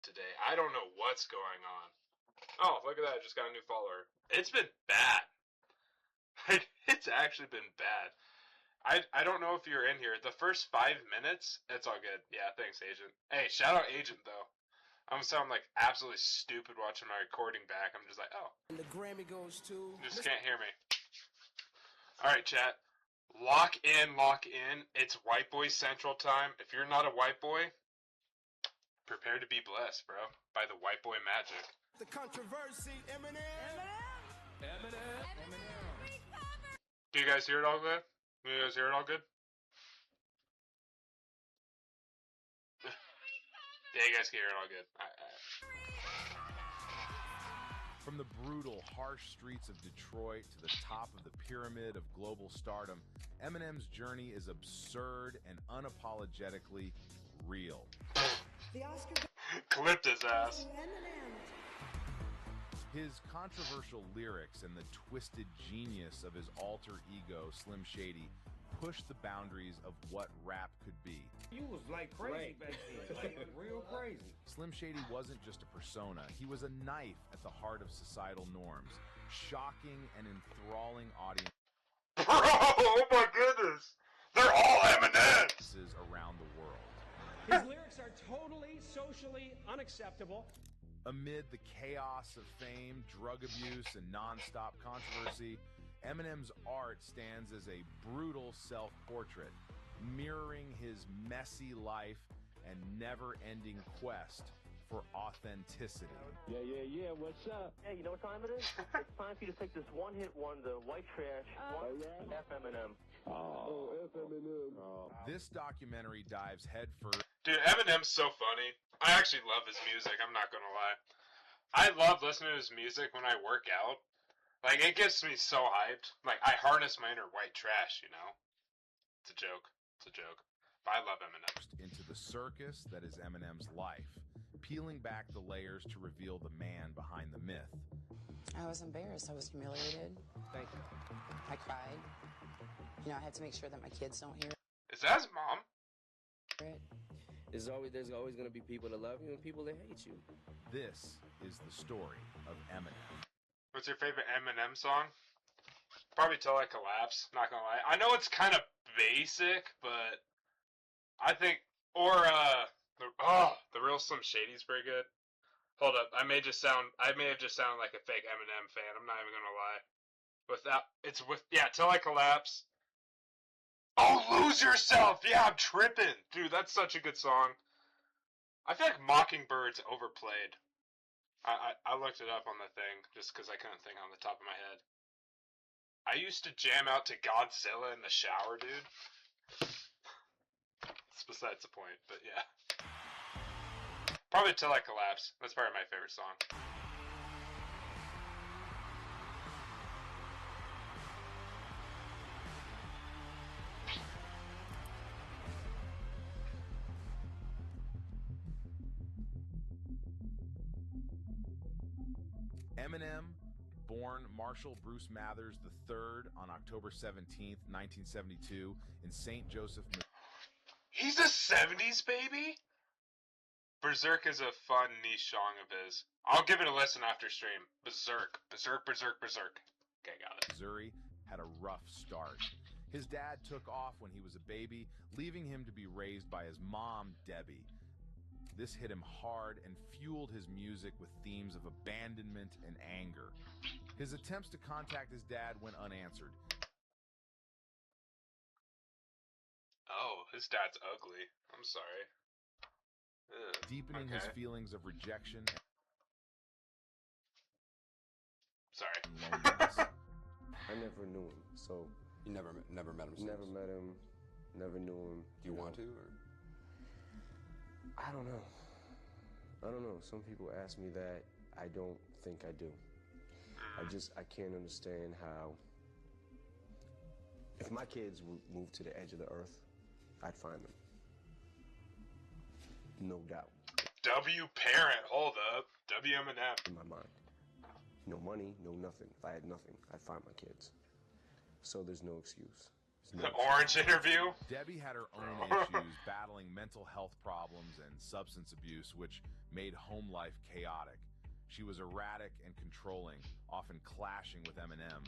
today. I don't know what's going on. Oh, look at that. I just got a new follower. It's been bad. It's actually been bad. I don't know if you're in here. The first 5 minutes, it's all good. Yeah, thanks, Agent. Hey, shout out Agent, though. I'm gonna sound like absolutely stupid watching my recording back. I'm just like, oh. And the Grammy goes to... You just can't hear me. Alright, chat. Lock in, lock in. It's White Boy Central time. If you're not a white boy, prepare to be blessed, bro. By the white boy magic. The controversy, Eminem. Do you guys hear it all good? Do you guys hear it all good? Yeah, you guys can hear it all good. From the brutal, harsh streets of Detroit to the top of the pyramid of global stardom, Eminem's journey is absurd and unapologetically real. The Oscar Clipped his ass. His controversial lyrics and the twisted genius of his alter ego, Slim Shady, pushed the boundaries of what rap could be. You was like crazy back then, like real crazy. Slim Shady wasn't just a persona, he was a knife at the heart of societal norms, shocking and enthralling audiences Bro, oh my goodness! They're all Eminems! Around the world. His lyrics are totally socially unacceptable. Amid the chaos of fame, drug abuse, and non-stop controversy, Eminem's art stands as a brutal self-portrait, mirroring his messy life and never-ending quest for authenticity. Yeah, what's up? Hey, you know what time it is? It's time for you to take this one-hit wonder, white trash, F Eminem. Oh, F Eminem. This documentary dives headfirst. Dude, Eminem's so funny. I actually love his music, I'm not gonna lie. I love listening to his music when I work out. Like, it gets me so hyped. Like, I harness my inner white trash, you know? It's a joke. It's a joke. But I love Eminem. Into the circus that is Eminem's life, peeling back the layers to reveal the man behind the myth. I was embarrassed. I was humiliated. Thank you. I cried. You know, I had to make sure that my kids don't hear Is that his mom? it. There's always going to be people that love you and people that hate you. This is the story of Eminem. What's your favorite Eminem song? Probably Till I Collapse, not gonna lie. I know it's kind of basic, but I think, the real Slim Shady's pretty good. Hold up, I may have just sounded like a fake Eminem fan, I'm not even gonna lie. Till I Collapse. Oh, Lose Yourself! Yeah, I'm tripping! Dude, that's such a good song. I feel like Mockingbird's overplayed. I looked it up on the thing, just because I couldn't think on the top of my head. I used to jam out to Godzilla in the shower, dude. It's besides the point, but yeah. Probably Till I Collapse. That's probably my favorite song. Eminem, born Marshall Bruce Mathers III on October 17th, 1972, in St. Joseph, Missouri. He's a 70s baby? Berserk is a fun niche song of his. I'll give it a listen after stream. Berserk. Berserk. Okay, got it. Missouri had a rough start. His dad took off when he was a baby, leaving him to be raised by his mom, Debbie. This hit him hard and fueled his music with themes of abandonment and anger. His attempts to contact his dad went unanswered. Oh, his dad's ugly. I'm sorry. Ugh, deepening his feelings of rejection. Sorry. And loneliness. I never knew him, so... You never met him since? Never met him, never knew him. Do you want to, or...? I don't know. Some people ask me that. I don't think I do. I can't understand how... If my kids moved to the edge of the earth, I'd find them. No doubt. W parent, hold up. W Eminem. In my mind. No money, no nothing. If I had nothing, I'd find my kids. So there's no excuse. The orange interview. Debbie had her own issues, battling mental health problems and substance abuse, which made home life chaotic. She was erratic and controlling, often clashing with Eminem.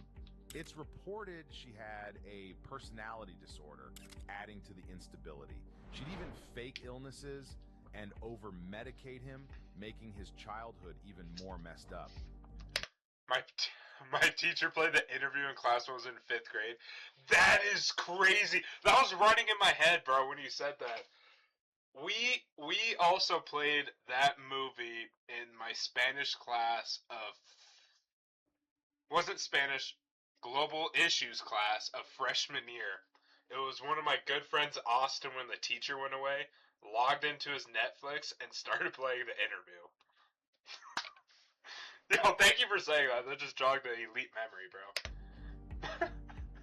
It's reported she had a personality disorder, adding to the instability. She'd even fake illnesses and over-medicate him, making his childhood even more messed up. My teacher played the interview in class when I was in 5th grade. That is crazy. That was running in my head, bro, when you said that. We also played that movie in my Spanish class of... Wasn't Spanish, Global Issues class of freshman year. It was one of my good friends, Austin, when the teacher went away, logged into his Netflix and started playing the interview. Yo, thank you for saying that. That just jogged an elite memory, bro.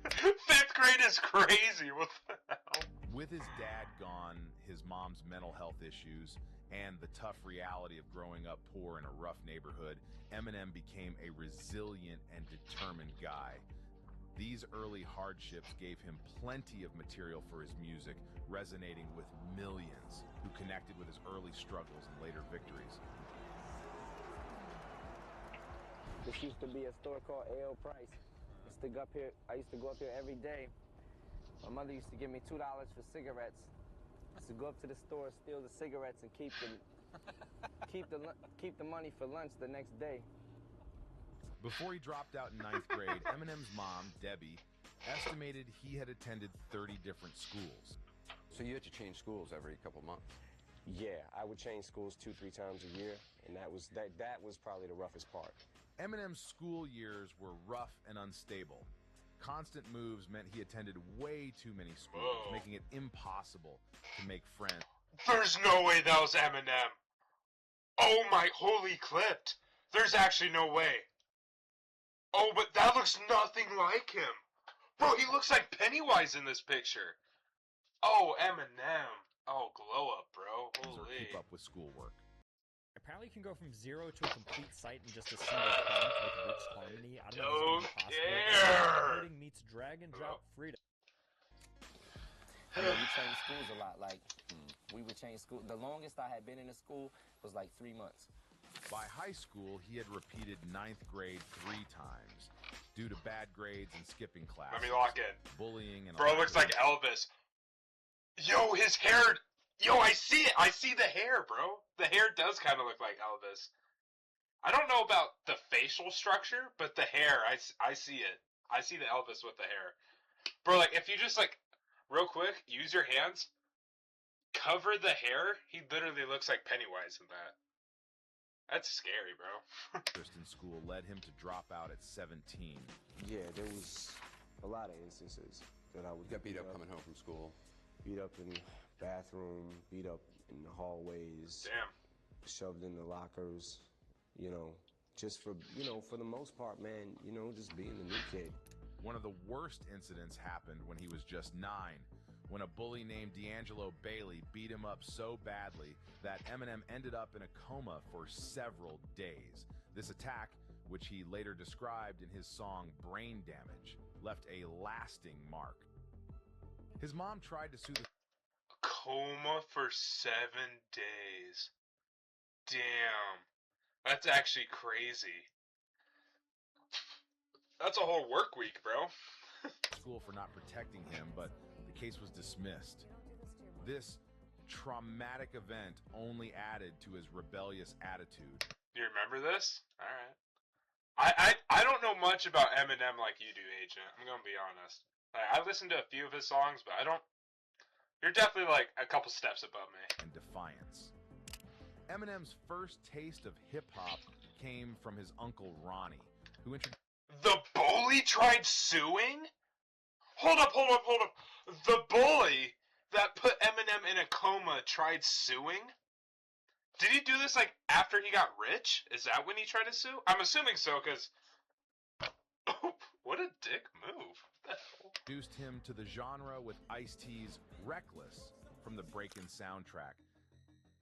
5th grade is crazy. What the hell? With his dad gone, his mom's mental health issues, and the tough reality of growing up poor in a rough neighborhood, Eminem became a resilient and determined guy. These early hardships gave him plenty of material for his music, resonating with millions who connected with his early struggles and later victories. This used to be a store called A.O. Price. I used to go up here every day. My mother used to give me $2 for cigarettes. I used to go up to the store, steal the cigarettes, and keep the money for lunch the next day. Before he dropped out in 9th grade, Eminem's mom, Debbie, estimated he had attended 30 different schools. So you had to change schools every couple months? Yeah, I would change schools 2-3 times a year, and that was probably the roughest part. Eminem's school years were rough and unstable. Constant moves meant he attended way too many schools, making it impossible to make friends. There's no way that was Eminem. Oh my holy clipped. There's actually no way. Oh, but that looks nothing like him. Bro, he looks like Pennywise in this picture. Oh, Eminem. Oh, glow up, bro. Holy. Keep up with schoolwork. Apparently you can go from 0 to a complete site in just a single prompt with rich harmony. I don't know if it's possible. Coding meets drag and drop freedom. I mean, we changed schools a lot. Like, we would change school. The longest I had been in a school was like 3 months. By high school, he had repeated 9th grade 3 times due to bad grades and skipping classes. Let me lock in. Bullying and... Bro, looks like Elvis. Yo, his hair... Yo, I see it. I see the hair, bro. The hair does kind of look like Elvis. I don't know about the facial structure, but the hair, I see it. I see the Elvis with the hair. Bro, like, if you just, like, real quick, use your hands, cover the hair, he literally looks like Pennywise in that. That's scary, bro. Interest in school led him to drop out at 17. Yeah, there was a lot of instances that I would get beat up coming home from school. Beat up in the bathroom, beat up in the hallways. Damn. Shoved in the lockers, you know, just for, you know, for the most part, man, you know, just being the new kid. One of the worst incidents happened when he was just 9, when a bully named D'Angelo Bailey beat him up so badly that Eminem ended up in a coma for several days. This attack, which he later described in his song Brain Damage, left a lasting mark. His mom tried to sue the... Coma for 7 days. Damn. That's actually crazy. That's a whole work week, bro. school for not protecting him, but the case was dismissed. This traumatic event only added to his rebellious attitude. Do you remember this? Alright. I don't know much about Eminem like you do, Agent. I'm gonna be honest. I listened to a few of his songs, but I don't... You're definitely like a couple steps above me. And defiance. Eminem's first taste of hip-hop came from his uncle Ronnie, who introduced... The bully tried suing? Hold up. The bully that put Eminem in a coma tried suing? Did he do this, like, after he got rich? Is that when he tried to sue? I'm assuming so, because... Oh, what a dick move. Introduced him to the genre with Ice-T's Reckless from the Breakin' soundtrack.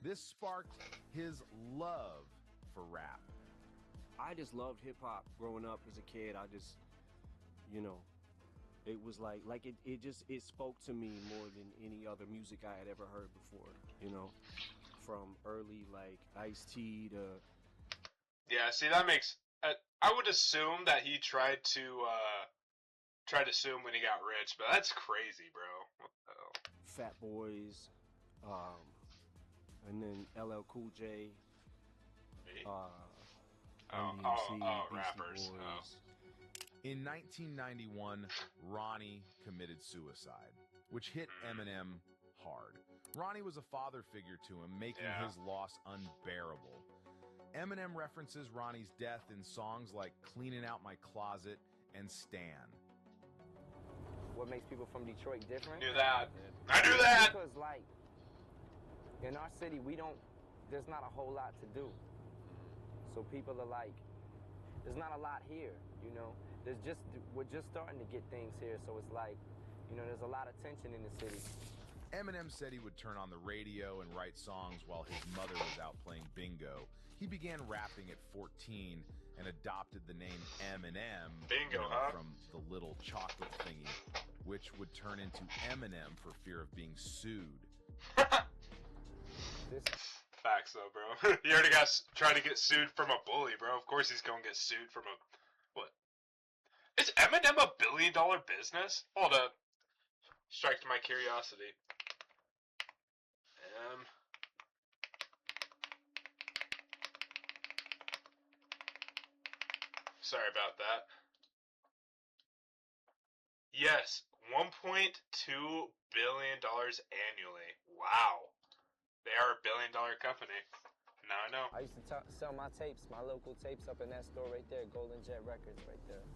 This sparked his love for rap. I just loved hip-hop growing up as a kid. I just, you know, It was it spoke to me more than any other music I had ever heard before, you know, from early like Ice-T to. Yeah, see, that makes. I would assume that he tried to sue him when he got rich, but that's crazy, bro. What the hell? Fat Boys, and then LL Cool J. Rappers. In 1991, Ronnie committed suicide, which hit Eminem hard. Ronnie was a father figure to him, making his loss unbearable. Eminem references Ronnie's death in songs like Cleaning Out My Closet and Stan. What makes people from Detroit different? I knew that! Because, like, in our city, there's not a whole lot to do. So people are like, there's not a lot here, you know? We're just starting to get things here, so it's like, you know, there's a lot of tension in the city. Eminem said he would turn on the radio and write songs while his mother was out playing bingo. He began rapping at 14 and adopted the name Eminem from the little chocolate thingy, which would turn into Eminem for fear of being sued. Facts though, bro. He already tried to get sued from a bully, bro. Of course he's gonna get sued from a... What? Is Eminem a billion-dollar business? Hold up. Striked my curiosity. Sorry about that. Yes, $1.2 billion annually. Wow. They are a billion-dollar company. Now I know. I used to sell my tapes, my local tapes up in that store right there, Golden Jet Records right there.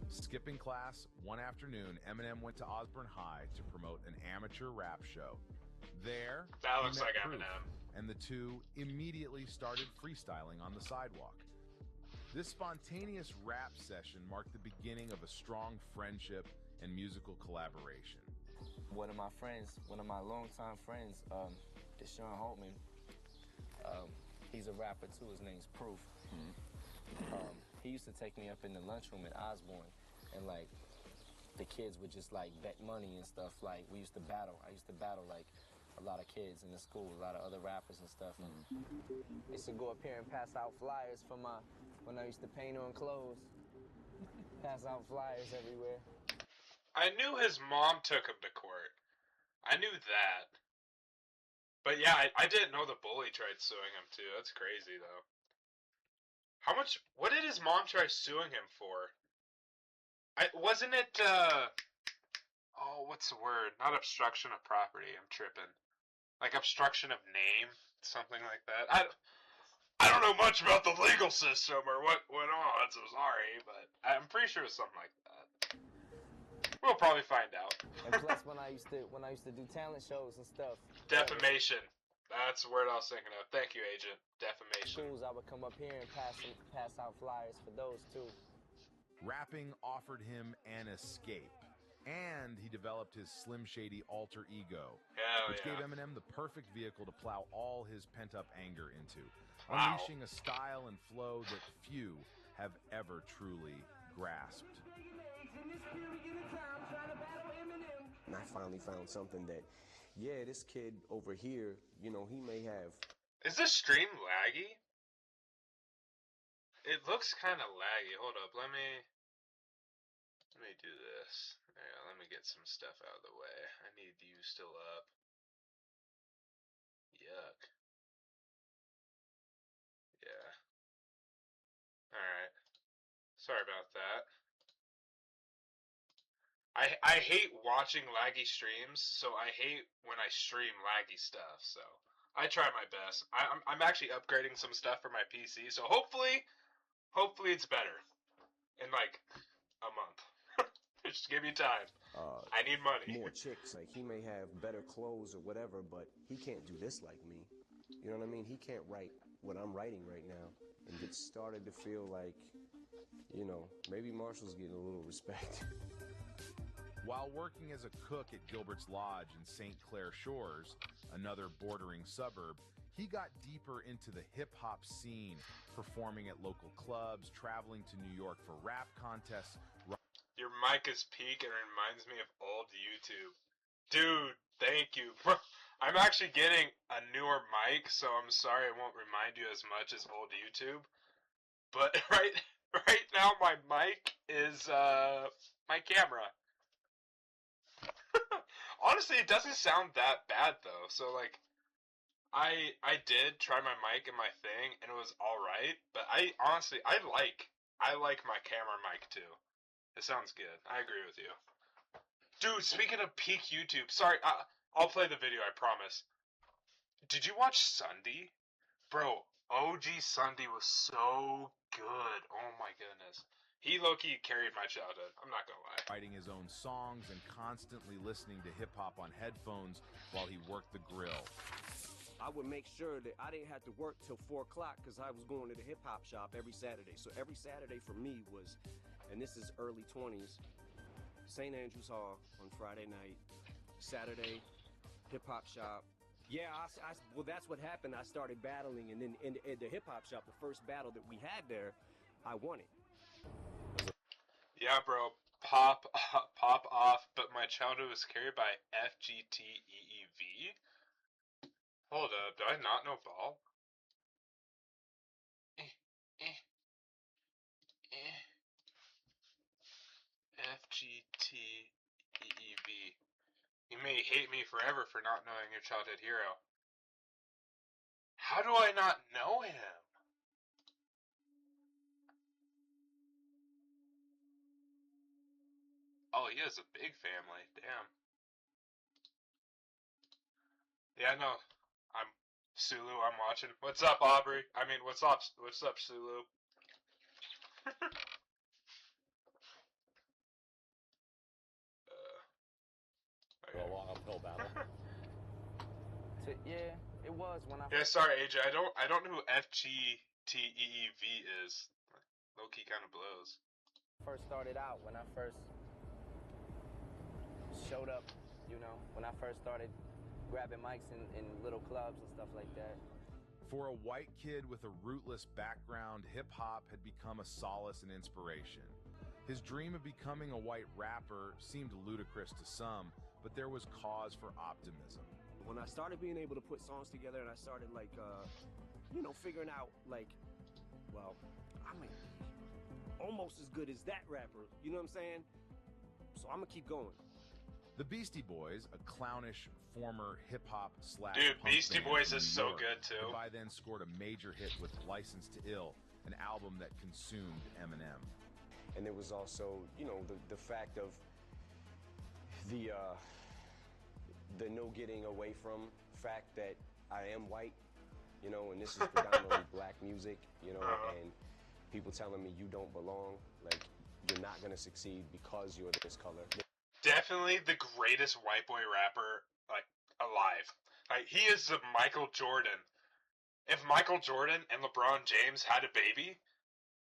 Skipping class one afternoon, Eminem went to Osborne High to promote an amateur rap show. There, that looks like Proof, Eminem. And the two immediately started freestyling on the sidewalk. This spontaneous rap session marked the beginning of a strong friendship and musical collaboration. One of my longtime friends, Deshaun Holtman, he's a rapper too. His name's Proof. He used to take me up in the lunchroom at Osborne, and like the kids would just like bet money and stuff. Like we used to battle. I used to battle like a lot of kids in the school, a lot of other rappers and stuff. And I used to go up here and pass out flyers for when I used to paint on clothes. Pass out flyers everywhere. I knew his mom took him to court. I knew that. But yeah, I didn't know the bully tried suing him too. That's crazy though. What did his mom try suing him for? Wasn't it, what's the word? Not obstruction of property, I'm tripping. Like obstruction of name, something like that. I don't know much about the legal system or what went on, so sorry, but I'm pretty sure it was something like that. We'll probably find out. And plus, when I used to do talent shows and stuff. Defamation. That's the word I was thinking of. Thank you, Agent. Defamation. Schools, I would come up here and pass out flyers for those too. Rapping offered him an escape, and he developed his Slim Shady alter ego, which gave Eminem the perfect vehicle to plow all his pent-up anger into, unleashing a style and flow that few have ever truly grasped. And I finally found something that, yeah, this kid over here, you know, he may have... Is this stream laggy? It looks kind of laggy. Hold up, let me do this. Yeah, let me get some stuff out of the way. I need you still up. Yuck. Yeah. Alright. Sorry about that. I hate watching laggy streams, so I hate when I stream laggy stuff, so I try my best. I'm actually upgrading some stuff for my PC, so hopefully it's better in like a month. Just give me time. I need money. More chicks. Like, he may have better clothes or whatever, but he can't do this like me. You know what I mean? He can't write what I'm writing right now. And it started to feel like, you know, maybe Marshall's getting a little respect. While working as a cook at Gilbert's Lodge in St. Clair Shores, another bordering suburb, He got deeper into the hip-hop scene, performing at local clubs, traveling to New York for rap contests. Your mic is peak and it reminds me of old YouTube. Dude, thank you. I'm actually getting a newer mic, so I'm sorry it won't remind you as much as old YouTube. But right now my mic is my camera. Honestly, it doesn't sound that bad though. So like I did try my mic and my thing and it was alright, but I like my camera mic too. It sounds good. I agree with you. Dude, speaking of peak YouTube, sorry, I'll play the video, I promise. Did you watch Sunday? Bro, OG Sunday was so good. Oh my goodness. He low-key carried my childhood. I'm not gonna lie. Writing his own songs and constantly listening to hip-hop on headphones while he worked the grill. I would make sure that I didn't have to work till 4 o'clock because I was going to the hip-hop shop every Saturday. So every Saturday for me was, and this is early 20s, St. Andrews Hall on Friday night, Saturday, hip-hop shop. Yeah, well, that's what happened. I started battling, and then in the hip-hop shop, the first battle that we had there, I won it. Yeah, bro, pop off, but my childhood was carried by FGTEEV? Hold up, do I not know ball? FGTEEV. You may hate me forever for not knowing your childhood hero. How do I not know him? Oh, he has a big family. Damn. Yeah, no. I'm Sulu. I'm watching. What's up, Aubrey? I mean, what's up, Sulu? A long uphill battle. Yeah, it was when I. Yeah, sorry, AJ. I don't know who FGTEEV is. Low key kind of blows. First started out, when I first showed up, when I first started grabbing mics in little clubs and stuff like that. For a white kid with a rootless background, hip-hop had become a solace and inspiration. His dream of becoming a white rapper seemed ludicrous to some, but there was cause for optimism. When I started being able to put songs together and I started figuring out well, I might be almost as good as that rapper, you know what I'm saying? So I'm gonna keep going. The Beastie Boys, a clownish former hip-hop / Dude, punk Beastie band Boys from is New so York, good too. had by then scored a major hit with License to Ill, an album that consumed Eminem. And there was also, the fact of the no getting away from fact that I am white, and this is predominantly black music, and people telling me you don't belong, like you're not gonna succeed because you're this color. Definitely the greatest white boy rapper alive. He is the Michael Jordan. If Michael Jordan and LeBron James had a baby,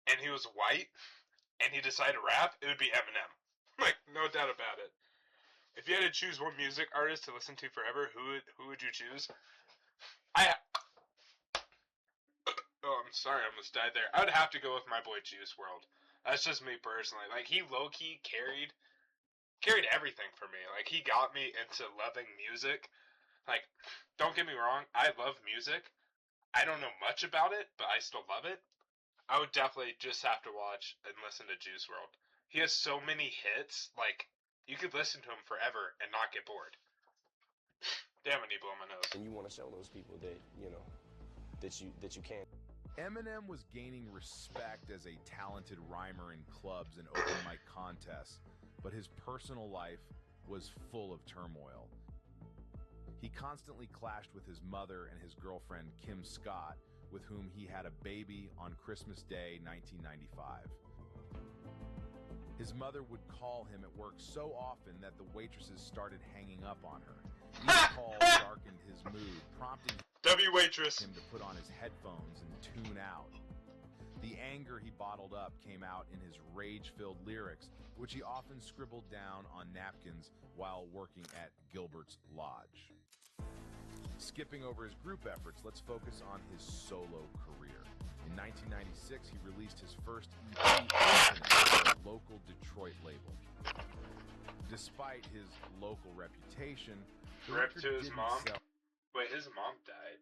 and he was white, and he decided to rap, it would be Eminem. No doubt about it. If you had to choose one music artist to listen to forever, who would you choose? Oh, I'm sorry, I almost died there. I would have to go with my boy Juice WRLD. That's just me personally. He low-key carried everything for me. He got me into loving music. Don't get me wrong, I love music. I don't know much about it, but I still love it. I would definitely just have to watch and listen to Juice WRLD. He has so many hits, you could listen to him forever and not get bored. Damn, I need to blow my nose. And you want to show those people that, that you can. Eminem was gaining respect as a talented rhymer in clubs and open mic contests, but his personal life was full of turmoil. He constantly clashed with his mother and his girlfriend, Kim Scott, with whom he had a baby on Christmas Day, 1995. His mother would call him at work so often that the waitresses started hanging up on her. Each call darkened his mood, prompting waitress him to put on his headphones and tune out. The anger he bottled up came out in his rage-filled lyrics, which he often scribbled down on napkins while working at Gilbert's Lodge. Skipping over his group efforts, let's focus on his solo career. In 1996, he released his first EP, Infinite, on a local Detroit label. Despite his local reputation, the Rip record to his didn't mom. sell. Wait, his mom died.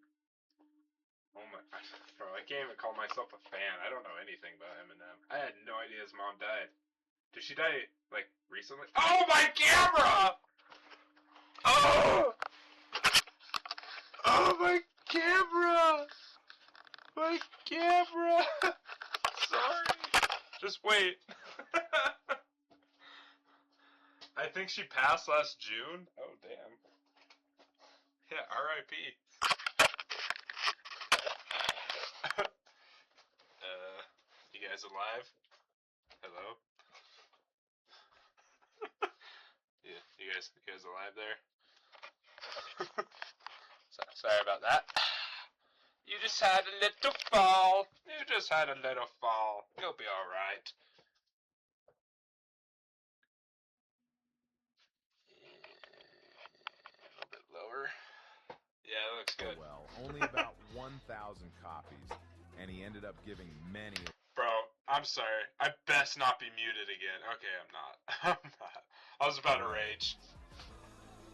Oh my, bro, I can't even call myself a fan. I don't know anything about Eminem. I had no idea his mom died. Did she die, like, recently? Oh, my camera! Oh! Oh, my camera! My camera! Sorry. Just wait. I think she passed last June. Oh, damn. Yeah, R.I.P. You guys alive? Hello? Yeah, you guys alive there? Sorry about that. You just had a little fall. You just had a little fall. You'll be alright. A little bit lower. Yeah, that looks good. Well, only about 1,000 copies, and he ended up giving many. Bro, I'm sorry. I best not be muted again. Okay, I'm not. I'm not. I was about to rage.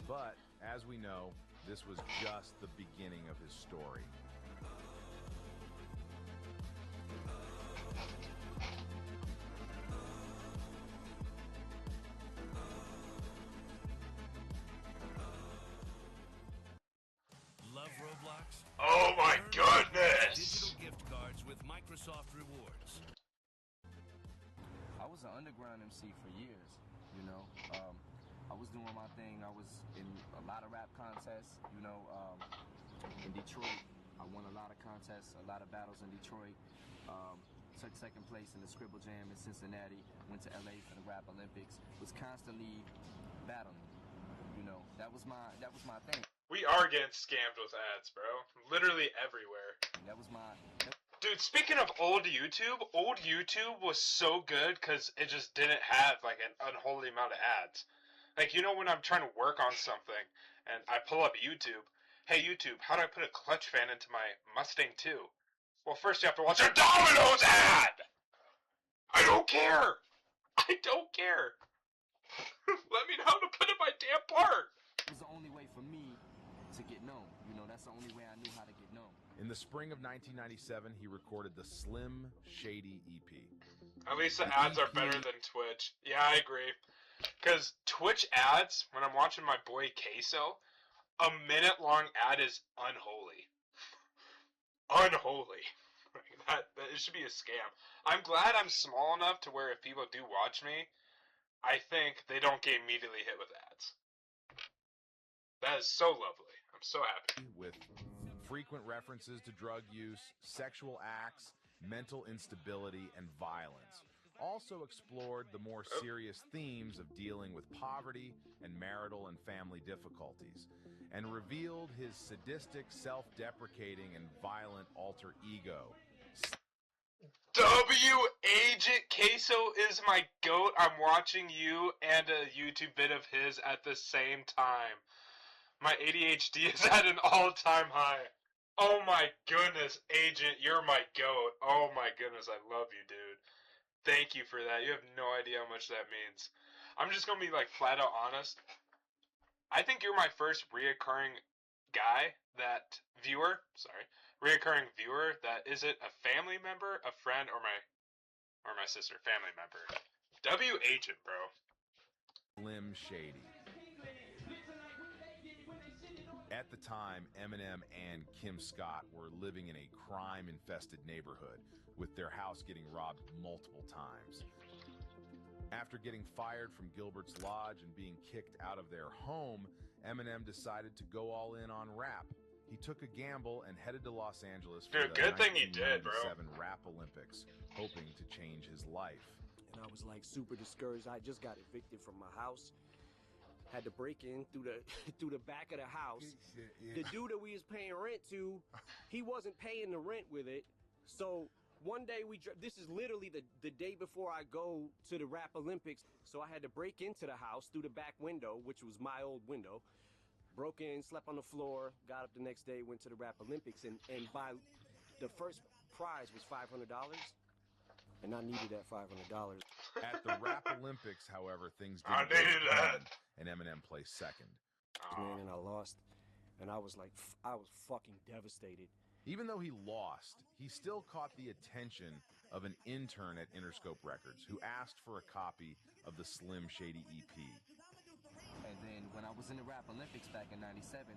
But, as we know, this was just the beginning of his story. Love Roblox? Oh my goodness! Digital gift cards with Microsoft Rewards. I was an underground MC for years, you know. I was doing my thing. I was in a lot of rap contests, you know. In Detroit, I won a lot of contests, a lot of battles in Detroit. Took second place in the Scribble Jam in Cincinnati. Went to LA for the Rap Olympics. Was constantly battling, you know. That was my thing. We are getting scammed with ads, bro. Literally everywhere. That was my... Dude, speaking of old YouTube was so good because it just didn't have, like, an unholy amount of ads. Like, you know when I'm trying to work on something, and I pull up YouTube, hey YouTube, how do I put a clutch fan into my Mustang 2? Well, first you have to watch a Domino's ad! I don't care! I don't care! Let me know how to put in my damn part! It was the only way for me to get known. You know, that's the only way I knew how to get known. In the spring of 1997, he recorded the Slim Shady EP. At least the ads are better than Twitch. Yeah, I agree. Because Twitch ads, when I'm watching my boy Queso, a minute-long ad is unholy. Unholy. It should be a scam. I'm glad I'm small enough to where if people do watch me, I think they don't get immediately hit with ads. That is so lovely. I'm so happy. With frequent references to drug use, sexual acts, mental instability, and violence. Also explored the more serious themes of dealing with poverty and marital and family difficulties, and revealed his sadistic, self-deprecating, and violent alter ego. Agent Queso is my goat. I'm watching you and a YouTube vid of his at the same time. My ADHD is at an all-time high. Oh my goodness, Agent, you're my goat. Oh my goodness, I love you, dude. Thank you for that. You have no idea how much that means. I'm just gonna be like flat out honest. I think you're my first reoccurring reoccurring viewer that isn't a family member, a friend, or my sister, family member. W Agent, bro. Slim Shady. At the time, Eminem and Kim Scott were living in a crime-infested neighborhood, with their house getting robbed multiple times. After getting fired from Gilbert's Lodge and being kicked out of their home, Eminem decided to go all in on rap. He took a gamble and headed to Los Angeles for the good thing he did, bro. 1997 Rap Olympics, hoping to change his life. And I was like super discouraged. I just got evicted from my house. Had to break in through the back of the house. The dude that we was paying rent to, he wasn't paying the rent with it. So one day this is literally the day before I go to the Rap Olympics. So I had to break into the house through the back window, which was my old window. Broke in, slept on the floor, got up the next day, went to the Rap Olympics, and by the first prize was $500, and I needed that $500. At the Rap Olympics, however, things I didn't go needed to that. plan, and Eminem placed second. Man, and I lost, and I was like, I was fucking devastated. Even though he lost, he still caught the attention of an intern at Interscope Records who asked for a copy of the Slim Shady EP. And then when I was in the Rap Olympics back in '97,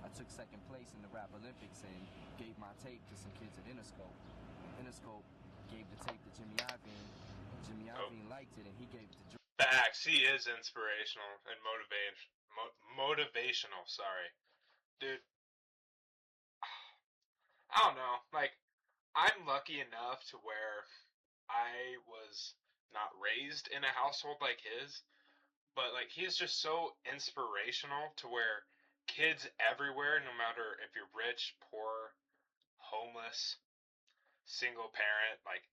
I took second place in the Rap Olympics and gave my tape to some kids at Interscope. Interscope gave the tape to Jimmy Iovine. Jimmy Iovine liked it, and he gave it to Facts. He is inspirational and motivational. Sorry, dude. I don't know. Like, I'm lucky enough to where I was not raised in a household like his, but like he's just so inspirational to where kids everywhere, no matter if you're rich, poor, homeless, single parent, like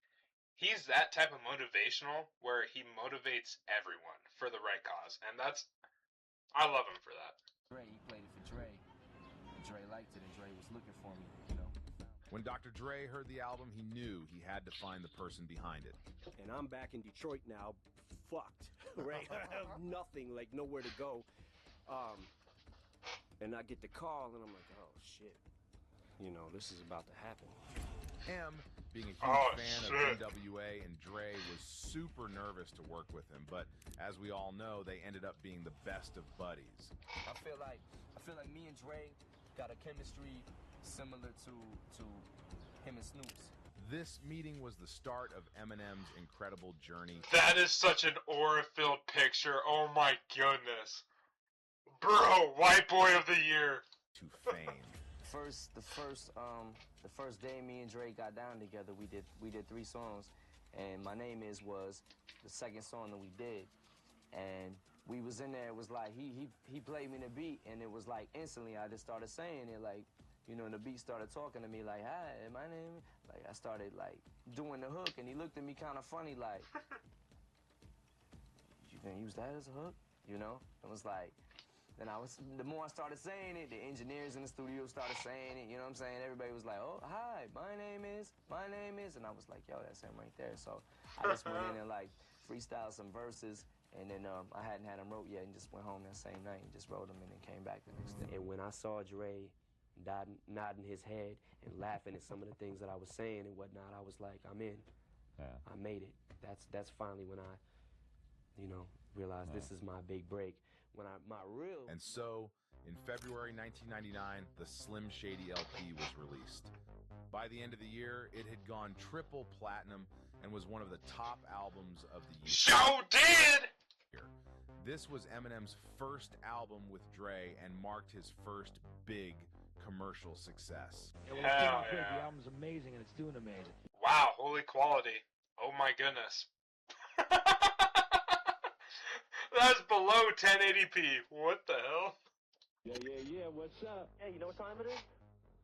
he's that type of motivational where he motivates everyone for the right cause, and I love him for that. Dre. He played it for Dre. Dre liked it, and Dre was looking for me, you know. When Dr. Dre heard the album, he knew he had to find the person behind it. And I'm back in Detroit now, fucked, right? I have nothing, like nowhere to go. And I get the call, and I'm like, oh shit, you know, this is about to happen. M, being a huge fan of NWA and Dre, was super nervous to work with him, but as we all know, they ended up being the best of buddies. I feel like me and Dre got a chemistry similar to him and Snoop's. This meeting was the start of Eminem's incredible journey. That is such an aura-filled picture. Oh my goodness. Bro, White Boy of the Year. To fame. The first day me and Dre got down together, we did 3 songs, and My Name Is was the second song that we did. And we was in there, it was like he played me the beat, and it was like instantly I just started saying it, like, you know, and the beat started talking to me like, hi, my name, like I started like doing the hook, and he looked at me kind of funny like, you gonna use that as a hook? You know? It was like, then the more I started saying it, the engineers in the studio started saying it, you know what I'm saying? Everybody was like, oh, hi, my name is, and I was like, yo, that's him right there. So I just went in and like freestyled some verses, and then I hadn't had them wrote yet, and just went home that same night and just wrote them, and then came back the next day. And when I saw Dre nodding his head and laughing at some of the things that I was saying and whatnot, I was like, I'm in. Yeah. I made it. That's finally when I, you know, realized this is my big break. And so, in February 1999, the Slim Shady LP was released. By the end of the year, it had gone triple platinum and was one of the top albums of the year. Show did! This was Eminem's first album with Dre and marked his first big commercial success. Hell yeah. The album's amazing and it's doing amazing. Wow, holy quality. Oh my goodness. That's below 1080p. What the hell? Yeah, what's up? Hey, you know what time it is?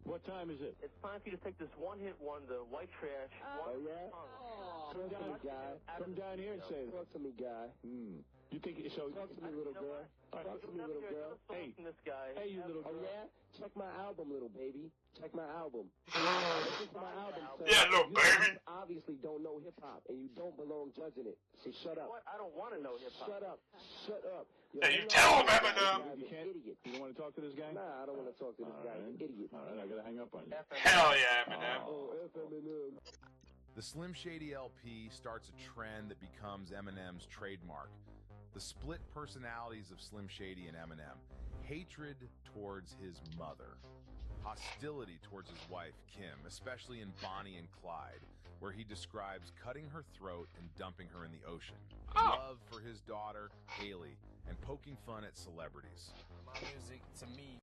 What time is it? It's time for you to take this one-hit wonder, White Trash. Come down, guy. Come down here and say, talk to me, guy. You think so? Talk to me, little girl. Talk to me, little girl. Hey, this guy. Hey, you little girl. Oh, yeah? Check my album, little baby. Check my album. This is my album, son. Yeah, little baby. You obviously don't know hip-hop, and you don't belong judging it. So shut up. What? I don't want to know hip-hop. Shut up. Shut up. Hey, you tell him, Eminem. You can't? Idiot. You don't want to talk to this guy? Nah, I don't want to talk to this guy. He's an idiot. All right, I gotta hang up on you. Hell yeah, Eminem. Oh, Eminem. The Slim Shady LP starts a trend that becomes Eminem's trademark. The split personalities of Slim Shady and Eminem. Hatred towards his mother. Hostility towards his wife, Kim, especially in Bonnie and Clyde, where he describes cutting her throat and dumping her in the ocean. Love for his daughter, Haley, and poking fun at celebrities. My music, to me...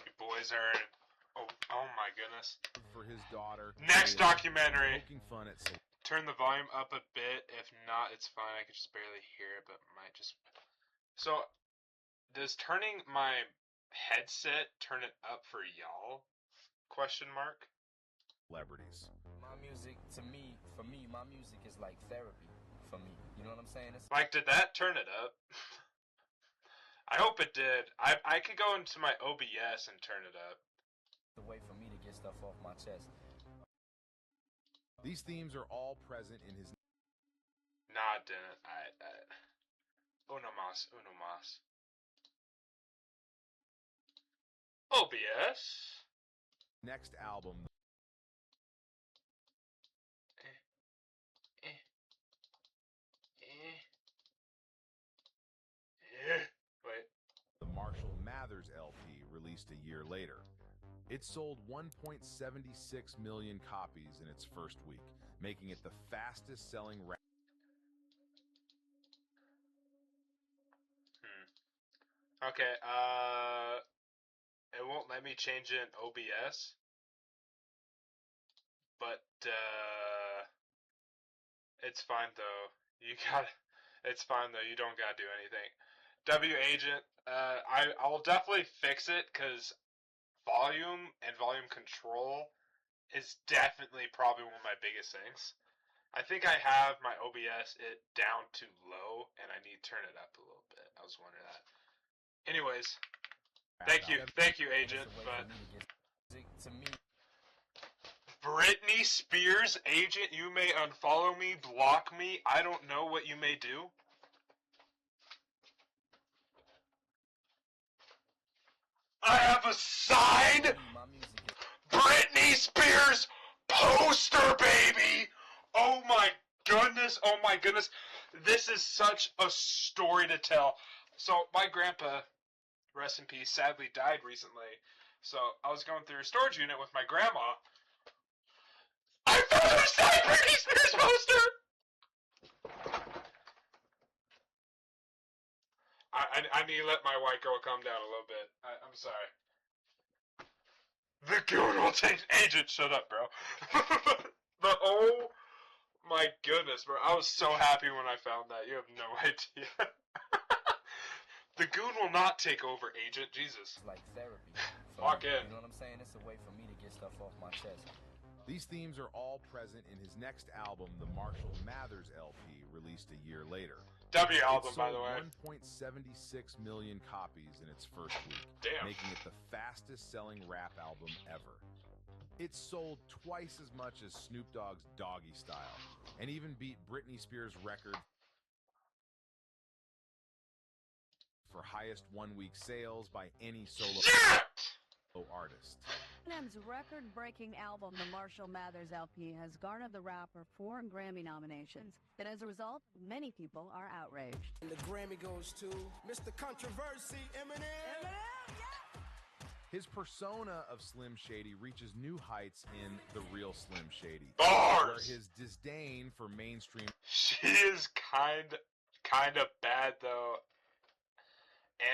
You boys are... Oh my goodness. For his daughter... Next Haley, documentary. Poking fun at Turn the volume up a bit. If not, it's fine. I could just barely hear it, but might just... So, does turning my headset turn it up for y'all? Question mark. Celebrities. My music, for me, my music is like therapy for me. You know what I'm saying? Like, did that turn it up? I hope it did. I could go into my OBS and turn it up. The way for me to get stuff off my chest. These themes are all present in his... Nah, it didn't. Uno mas. OBS. next album. Wait. The Marshall Mathers LP, released a year later. It sold 1.76 million copies in its first week, making it the fastest-selling rap. Okay, it won't let me change it in OBS, but, it's fine though. It's fine though, you don't gotta do anything. W Agent, I'll definitely fix it, cause volume and volume control is definitely probably one of my biggest things. I think I have my OBS it down too low, and I need to turn it up a little bit. I was wondering that. Anyways, thank you, Agent. But to me, Britney Spears, Agent, you may unfollow me, block me. I don't know what you may do. I have a signed Britney Spears poster, baby. Oh my goodness! Oh my goodness! This is such a story to tell. So my grandpa, rest in peace, sadly died recently. So I was going through a storage unit with my grandma. I found a signed Britney Spears poster! I need to let my white girl calm down a little bit. I'm sorry. The goon will take Agent. Shut up, bro. But oh my goodness, bro. I was so happy when I found that. You have no idea. The goon will not take over, Agent. Jesus. It's like therapy. So, Walk in. You know what I'm saying? It's a way for me to get stuff off my chest. These themes are all present in his next album, the Marshall Mathers LP, released a year later. W album, by the way. 1.76 million copies in its first week, making it the fastest-selling rap album ever. It sold twice as much as Snoop Dogg's Doggy Style, and even beat Britney Spears' record for highest one-week sales by any solo artist. Eminem's record-breaking album, The Marshall Mathers LP, has garnered the rapper 4 Grammy nominations. And as a result, many people are outraged. And the Grammy goes to Mr. Controversy, Eminem. His persona of Slim Shady reaches new heights in The Real Slim Shady, Bars! where his disdain for mainstream... She is kind of bad, though,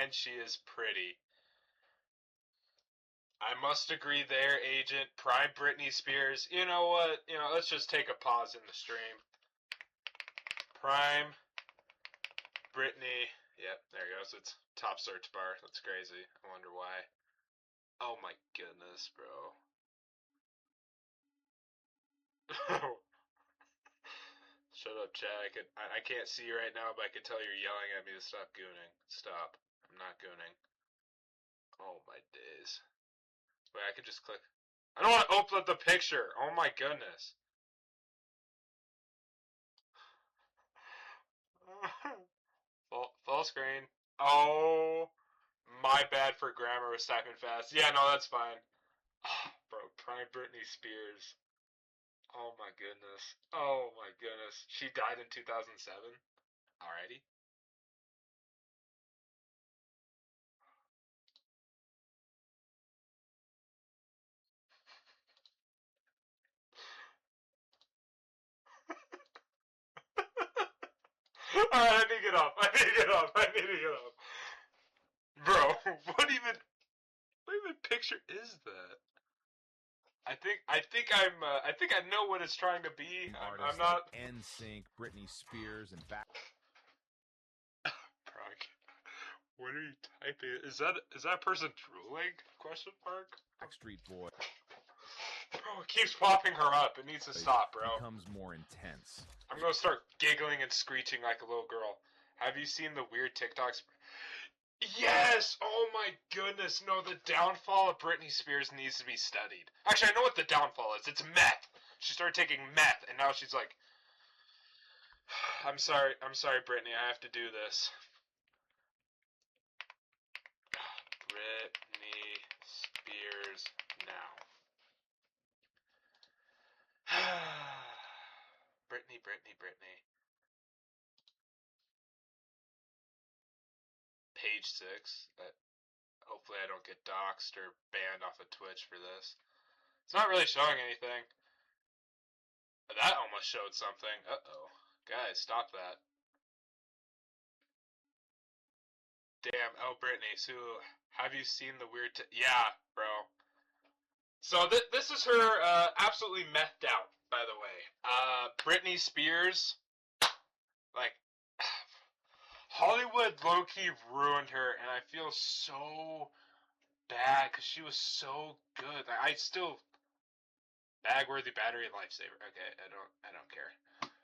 and she is pretty. I must agree there, Agent. Prime Britney Spears. You know what? Let's just take a pause in the stream. Prime Britney. Yep, there it goes. It's top search bar. That's crazy. I wonder why. Oh my goodness, bro. Shut up, Chad. I can't see you right now, but I can tell you're yelling at me to stop gooning. Stop. I'm not gooning. Oh my days. Wait, I could just click. I don't want to open up the picture. Oh my goodness. Full screen. Oh, my bad for grammar was typing fast. Yeah, no, that's fine. Oh, bro, prime Britney Spears. Oh my goodness. Oh my goodness. She died in 2007. Alrighty. Alright, I need to get off. Bro, what even picture is that? I think I know what it's trying to be. I'm not. Like NSYNC, Britney Spears, and back. What are you typing? Is that person drooling? Question mark. Backstreet Boy. Bro, it keeps popping her up. It needs to stop, bro. Becomes more intense. I'm gonna start giggling and screeching like a little girl. Have you seen the weird TikToks? Yes! Oh my goodness, no, the downfall of Britney Spears needs to be studied. Actually, I know what the downfall is. It's meth. She started taking meth, and now she's like, I'm sorry, Britney, I have to do this. Britney Spears now. Britney. Page 6. Hopefully I don't get doxxed or banned off of Twitch for this. It's not really showing anything. That almost showed something. Uh-oh. Guys, stop that. Damn, oh, Britney, so have you seen the weird yeah, bro. So this is her absolutely methed out, by the way. Britney Spears, like, Hollywood low-key ruined her, and I feel so bad, because she was so good. Like, I still... Bagworthy, battery, lifesaver. Okay, I don't care.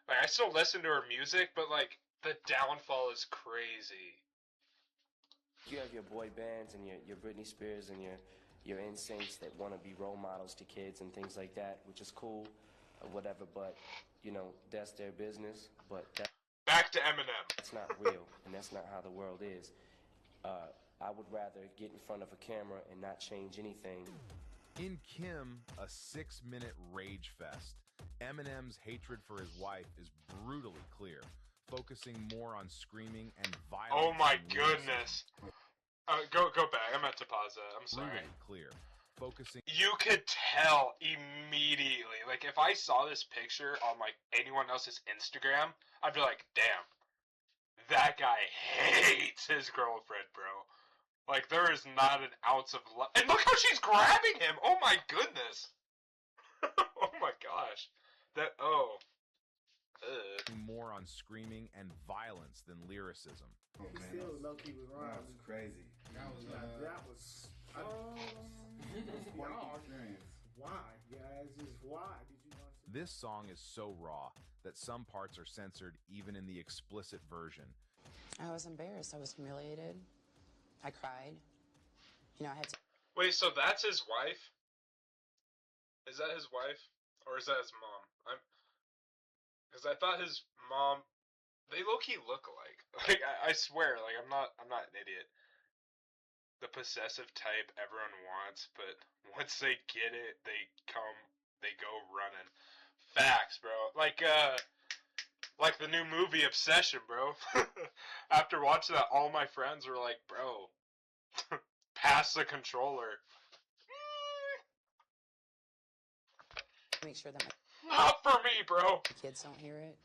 Like, I still listen to her music, but, like, the downfall is crazy. You have your boy bands and your Britney Spears and your NSYNCs that want to be role models to kids and things like that, which is cool or whatever, but, you know, that's their business, but back to Eminem. That's not real, and that's not how the world is. I would rather get in front of a camera and not change anything. In Kim, a 6-minute rage fest, Eminem's hatred for his wife is brutally clear, focusing more on screaming and violence. Oh my goodness. Go back. I meant to pause that. I'm sorry. Brutally clear. Focusing. You could tell immediately. Like, if I saw this picture on, like, anyone else's Instagram, I'd be like, damn. That guy hates his girlfriend, bro. Like, there is not an ounce of love. And look how she's grabbing him! Oh my goodness! Oh my gosh. More on screaming and violence than lyricism. Oh, man, still low-key was wrong. That was crazy. That was why, guys? Just why did you watch it? This song is so raw that some parts are censored even in the explicit version. I was embarrassed. I was humiliated. I cried. You know, I had to... Wait, so that's his wife? Is that his wife? Or is that his mom? Because I thought his mom... They low-key look alike. Like, I swear, like, I'm not an idiot. The possessive type everyone wants, but once they get it, they go running. Facts, bro. Like the new movie Obsession, bro. After watching that, all my friends were like, bro, pass the controller. Make sure that not for me, bro. The kids don't hear it.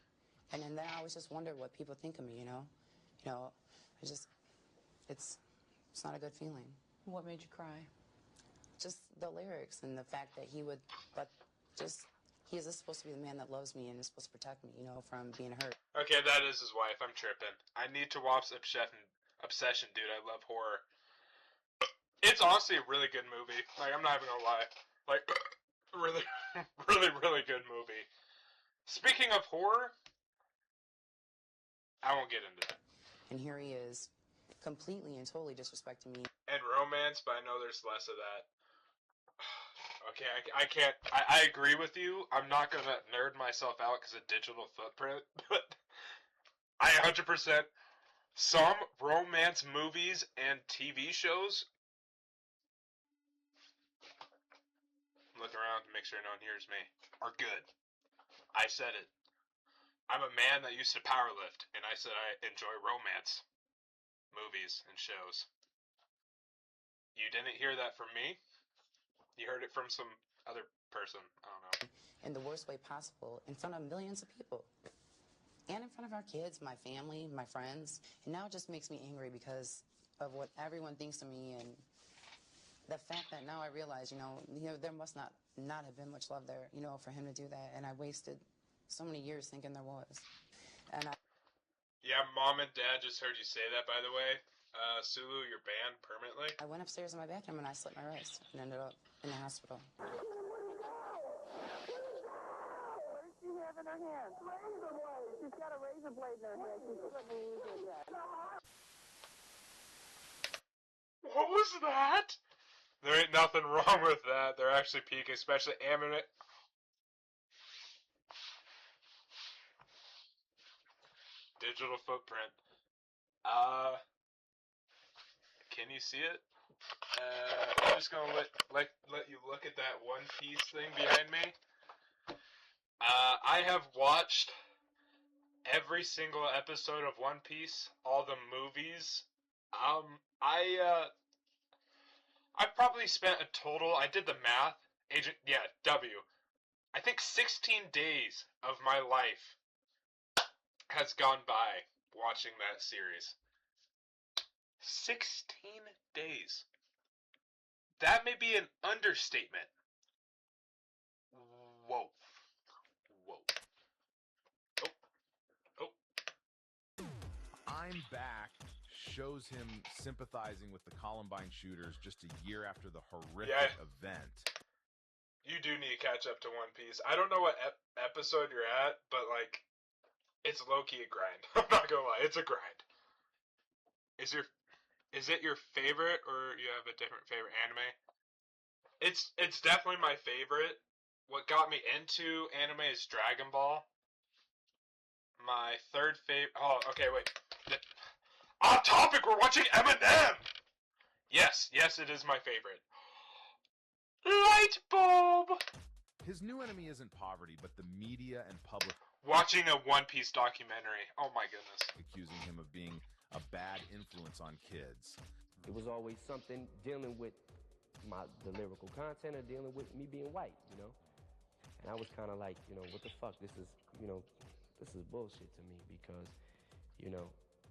And then I always just wonder what people think of me, you know? You know, it's not a good feeling. What made you cry? Just the lyrics and the fact that he is supposed to be the man that loves me and is supposed to protect me, you know, from being hurt. Okay, that is his wife. I'm tripping. I need to watch Obsession, dude. I love horror. It's honestly a really good movie. Like, I'm not even gonna lie. Like, really, really good movie. Speaking of horror, I won't get into that. And here he is, completely and totally disrespecting me. And romance, but I know there's less of that. Okay, I can't. I agree with you. I'm not gonna nerd myself out because of digital footprint, but I 100%. Some romance movies and TV shows. Look around to make sure no one hears me. Are good. I said it. I'm a man that used to powerlift, and I said I enjoy romance movies and shows. You didn't hear that from me? You heard it from some other person. I don't know. In the worst way possible, in front of millions of people. And in front of our kids, my family, my friends. And now it just makes me angry because of what everyone thinks of me and the fact that now I realize, you know, there must not have been much love there, you know, for him to do that. And I wasted so many years thinking there was. Yeah, Mom and Dad just heard you say that, by the way. Sulu, you're banned permanently. I went upstairs in my bathroom and I slit my wrist and ended up in the hospital. What does she have in her hand? Razor blade. She's got a razor blade in her hand. She's let me use it yet. What was that? There ain't nothing wrong with that. They're actually peaking, especially Eminem. Digital footprint. Can you see it? I'm just gonna let you look at that One Piece thing behind me. I have watched every single episode of One Piece, all the movies. I probably spent a total, I did the math, I think 16 days of my life has gone by watching that series. 16 days. That may be an understatement. Whoa. I'm Back shows him sympathizing with the Columbine shooters just a year after the horrific event. You do need to catch up to One Piece. I don't know what episode you're at, but, like, it's low-key a grind. I'm not gonna lie, it's a grind. Is it your favorite, or you have a different favorite anime? It's definitely my favorite. What got me into anime is Dragon Ball. My third favorite... Oh, okay, wait. On topic, we're watching Eminem! Yes, it is my favorite. Light bulb! His new enemy isn't poverty, but the media and public... Watching a One Piece documentary. Oh my goodness. Accusing him of being a bad influence on kids. It was always something dealing with the lyrical content or dealing with me being white, you know? And I was kind of like, you know, what the fuck? This is bullshit to me because, you know,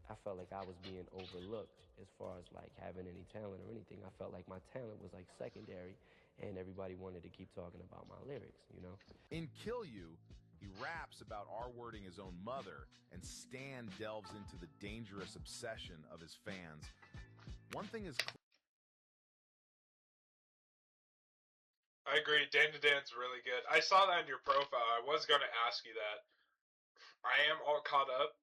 I felt like I was being overlooked as far as like having any talent or anything. I felt like my talent was like secondary and everybody wanted to keep talking about my lyrics, you know? In Kill You, he raps about R-wording his own mother, and Stan delves into the dangerous obsession of his fans. One thing is I agree, Dan to Dan's really good. I saw that in your profile. I was going to ask you that. I am all caught up.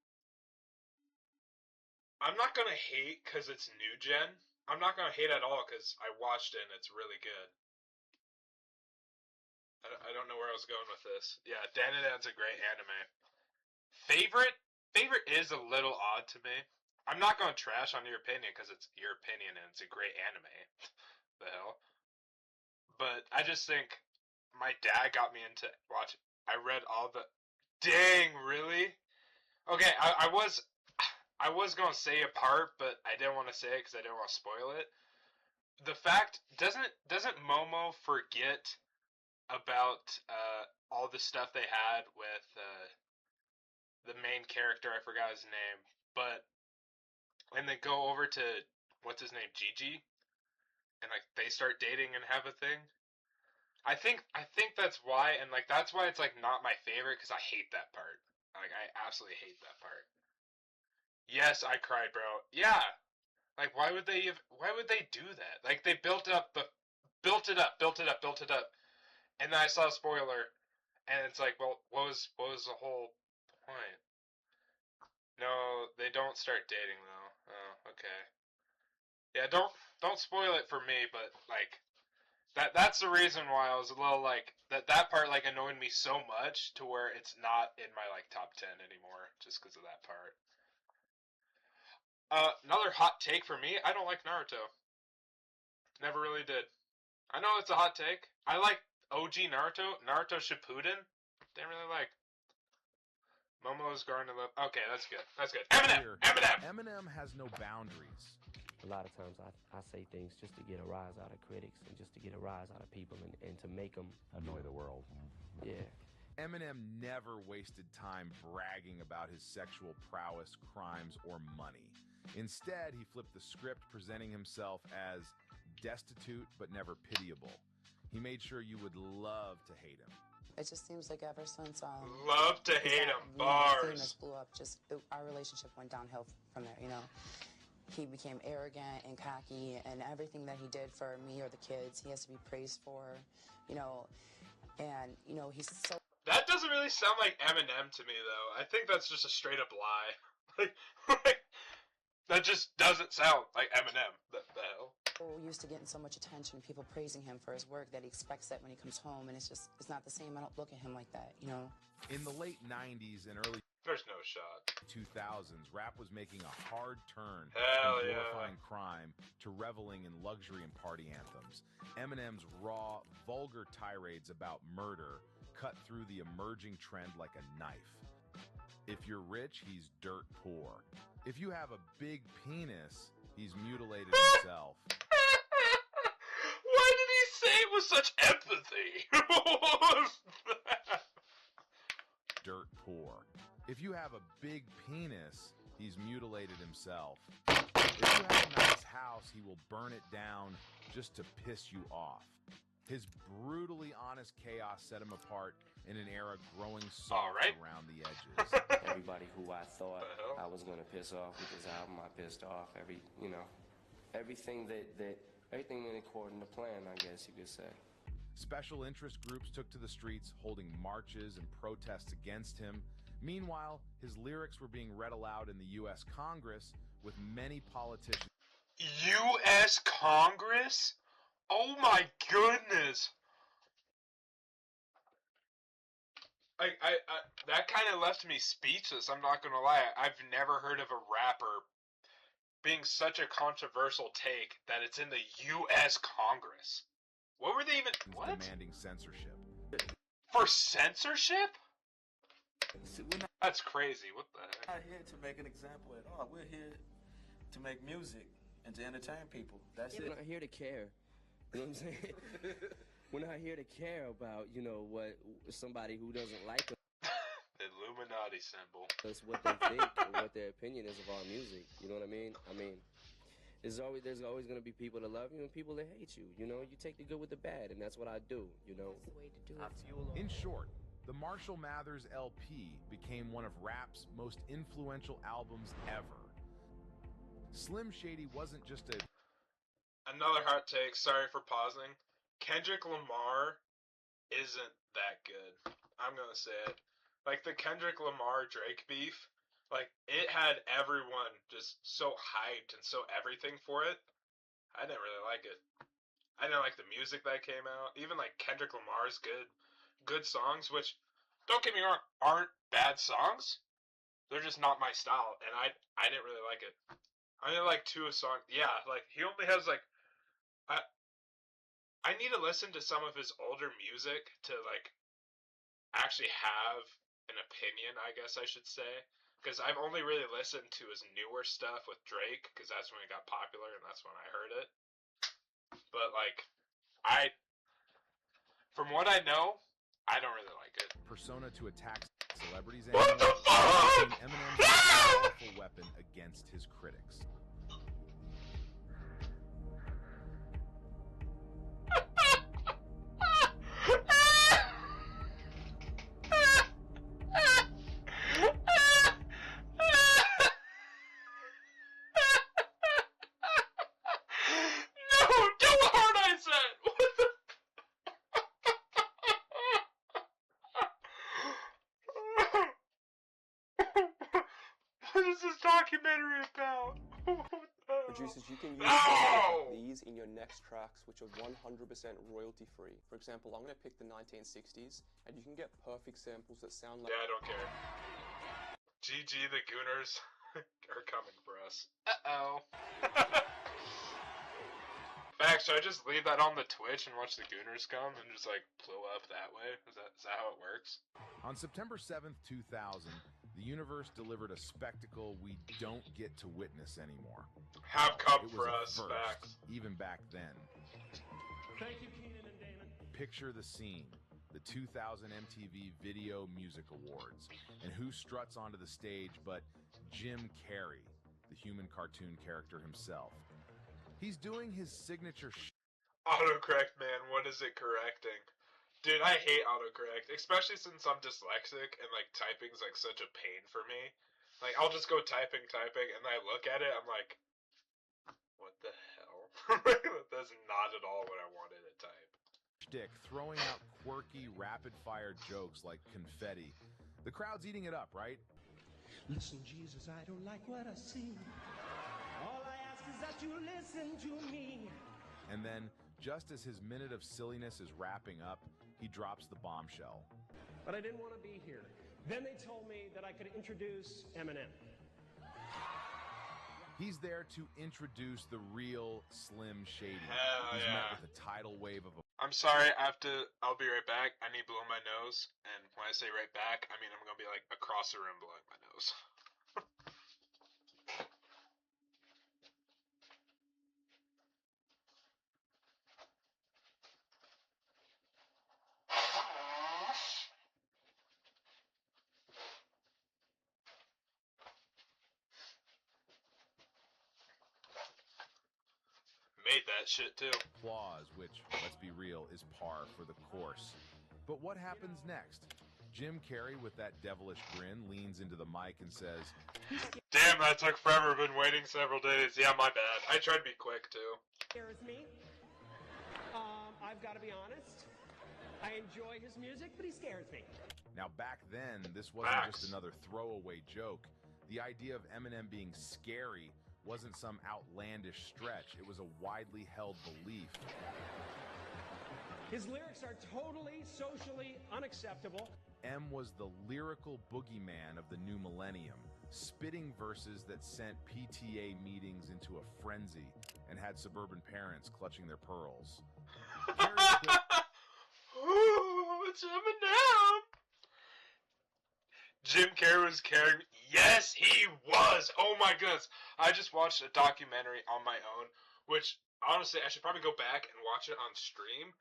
I'm not going to hate because it's new gen. I'm not going to hate at all because I watched it and it's really good. I don't know where I was going with this. Yeah, Dan to Dan's a great anime. Favorite is a little odd to me. I'm not going to trash on your opinion because it's your opinion and it's a great anime. The hell? But I just think my dad got me into watching. I read all the... Dang, really? Okay, I was going to say a part, but I didn't want to say it because I didn't want to spoil it. The fact, doesn't Momo forget about all the stuff they had with the main character? I forgot his name, but when they go over to what's his name, Gigi, and like they start dating and have a thing. I think that's why, and like that's why it's like not my favorite because I hate that part. Like I absolutely hate that part. Yes, I cried, bro. Yeah, like why would they do that? Like they built it up, and then I saw a spoiler, and it's like, well, what was the whole point? No, they don't start dating though. Oh, okay. Yeah, don't spoil it for me, but like that's the reason why I was a little like that part like annoyed me so much to where it's not in my like top 10 anymore just because of that part. Another hot take for me, I don't like Naruto. Never really did. I know it's a hot take. I like OG Naruto Shippuden. Didn't really like. Momo's Garden of Love. Okay, that's good. Eminem has no boundaries. A lot of times I say things just to get a rise out of critics and just to get a rise out of people and to make them annoy the world. Yeah. Eminem never wasted time bragging about his sexual prowess, crimes, or money. Instead, he flipped the script, presenting himself as destitute but never pitiable. He made sure you would love to hate him. It just seems like ever since love to hate him bars. Famous blew up, our relationship went downhill from there. You know, he became arrogant and cocky, and everything that he did for me or the kids, he has to be praised for. You know, and you know he's so. That doesn't really sound like Eminem to me, though. I think that's just a straight up lie. Like that just doesn't sound like Eminem. The hell? used to getting so much attention and people praising him for his work that he expects that when he comes home, and it's not the same. I don't look at him like that, you know? In the late 90s and early There's no shot. 2000s, rap was making a hard turn Hell from yeah. glorifying crime to reveling in luxury and party anthems. Eminem's raw, vulgar tirades about murder cut through the emerging trend like a knife. If you're rich, he's dirt poor. If you have a big penis, he's mutilated himself. Why did he say it with such empathy? What was that? Dirt poor. If you have a big penis, he's mutilated himself. If you have a nice house, he will burn it down just to piss you off. His brutally honest chaos set him apart in an era growing soft around the edges. Everybody who I thought I was gonna piss off with this album, I pissed off. Everything everything went according to plan, I guess you could say. Special interest groups took to the streets, holding marches and protests against him. Meanwhile, his lyrics were being read aloud in the U.S. Congress, with many politicians. U.S. Congress? Oh my goodness! I that kind of left me speechless, I'm not gonna lie. I've never heard of a rapper being such a controversial take that it's in the U.S. Congress. What were they even... What? Demanding censorship. For censorship? That's crazy. What the heck? We're not here to make an example at all. We're here to make music and to entertain people. That's it. We're not here to care. You know what I'm saying? We're not here to care about, what somebody who doesn't like us. The Illuminati symbol. That's what they think or what their opinion is of our music. You know what I mean? There's always going to be people that love you and people that hate you. You take the good with the bad, and that's what I do. That's the way to do it. In short, the Marshall Mathers LP became one of rap's most influential albums ever. Slim Shady wasn't just a... Another hot take, sorry for pausing. Kendrick Lamar isn't that good. I'm gonna say it. Like, the Kendrick Lamar Drake beef, like, it had everyone just so hyped and so everything for it. I didn't really like it. I didn't like the music that came out. Even, like, Kendrick Lamar's good songs, which, don't get me wrong, aren't bad songs. They're just not my style, and I didn't really like it. I only like 2 songs. Yeah, like, he only has, like, I need to listen to some of his older music to, like, actually have an opinion, I guess I should say. Because I've only really listened to his newer stuff with Drake, because that's when it got popular, and that's when I heard it. But, like, from what I know, I don't really like it. Persona to attack celebrities anymore. What the fuck? Eminem's powerful weapon against his critics. What is this documentary about? Producers, you can use these in your next tracks, which are 100% royalty free. For example, I'm going to pick the 1960s, and you can get perfect samples that sound like... Yeah, I don't care. GG, the Gooners are coming for us. Uh-oh. Facts, should I just leave that on the Twitch and watch the Gooners come and just, like, blow up that way? Is that how it works? On September 7th, 2000, the universe delivered a spectacle we don't get to witness anymore. Have come it was for a us, first, facts. even back then. Thank you, Keenan and Damon. Picture the scene. The 2000 MTV Video Music Awards. And who struts onto the stage but Jim Carrey, the human cartoon character himself. He's doing his signature Autocorrect, man, what is it correcting? Dude, I hate autocorrect, especially since I'm dyslexic and, like, typing's, like, such a pain for me. Like, I'll just go typing, and I look at it, I'm like, what the hell? That's not at all what I wanted to type. Shtick, throwing out quirky, rapid-fire jokes like confetti. The crowd's eating it up, right? Listen, Jesus, I don't like what I see. All I ask is that you listen to me. And then, just as his minute of silliness is wrapping up, he drops the bombshell. But I didn't want to be here. Then they told me that I could introduce Eminem. He's there to introduce the real Slim Shady. Hell He's yeah. met with a tidal wave of... I'm sorry, I'll be right back. I need to blow my nose. And when I say right back, I mean I'm going to be like across the room blowing my nose. Made that shit too. Applause, which, let's be real, is par for the course. But what happens next? Jim Carrey, with that devilish grin, leans into the mic and says, Damn, that took forever. Been waiting several days. Yeah, my bad. I tried to be quick too. Scares me. I've got to be honest. I enjoy his music, but he scares me. Now back then, this wasn't just another throwaway joke. The idea of Eminem being scary wasn't some outlandish stretch. It was a widely held belief. His lyrics are totally socially unacceptable. M was the lyrical boogeyman of the new millennium, spitting verses that sent PTA meetings into a frenzy and had suburban parents clutching their pearls. Ooh, it's Eminem! Jim Carrey was carrying... Yes, he was! Oh my goodness. I just watched a documentary on my own, which, honestly, I should probably go back and watch it on stream,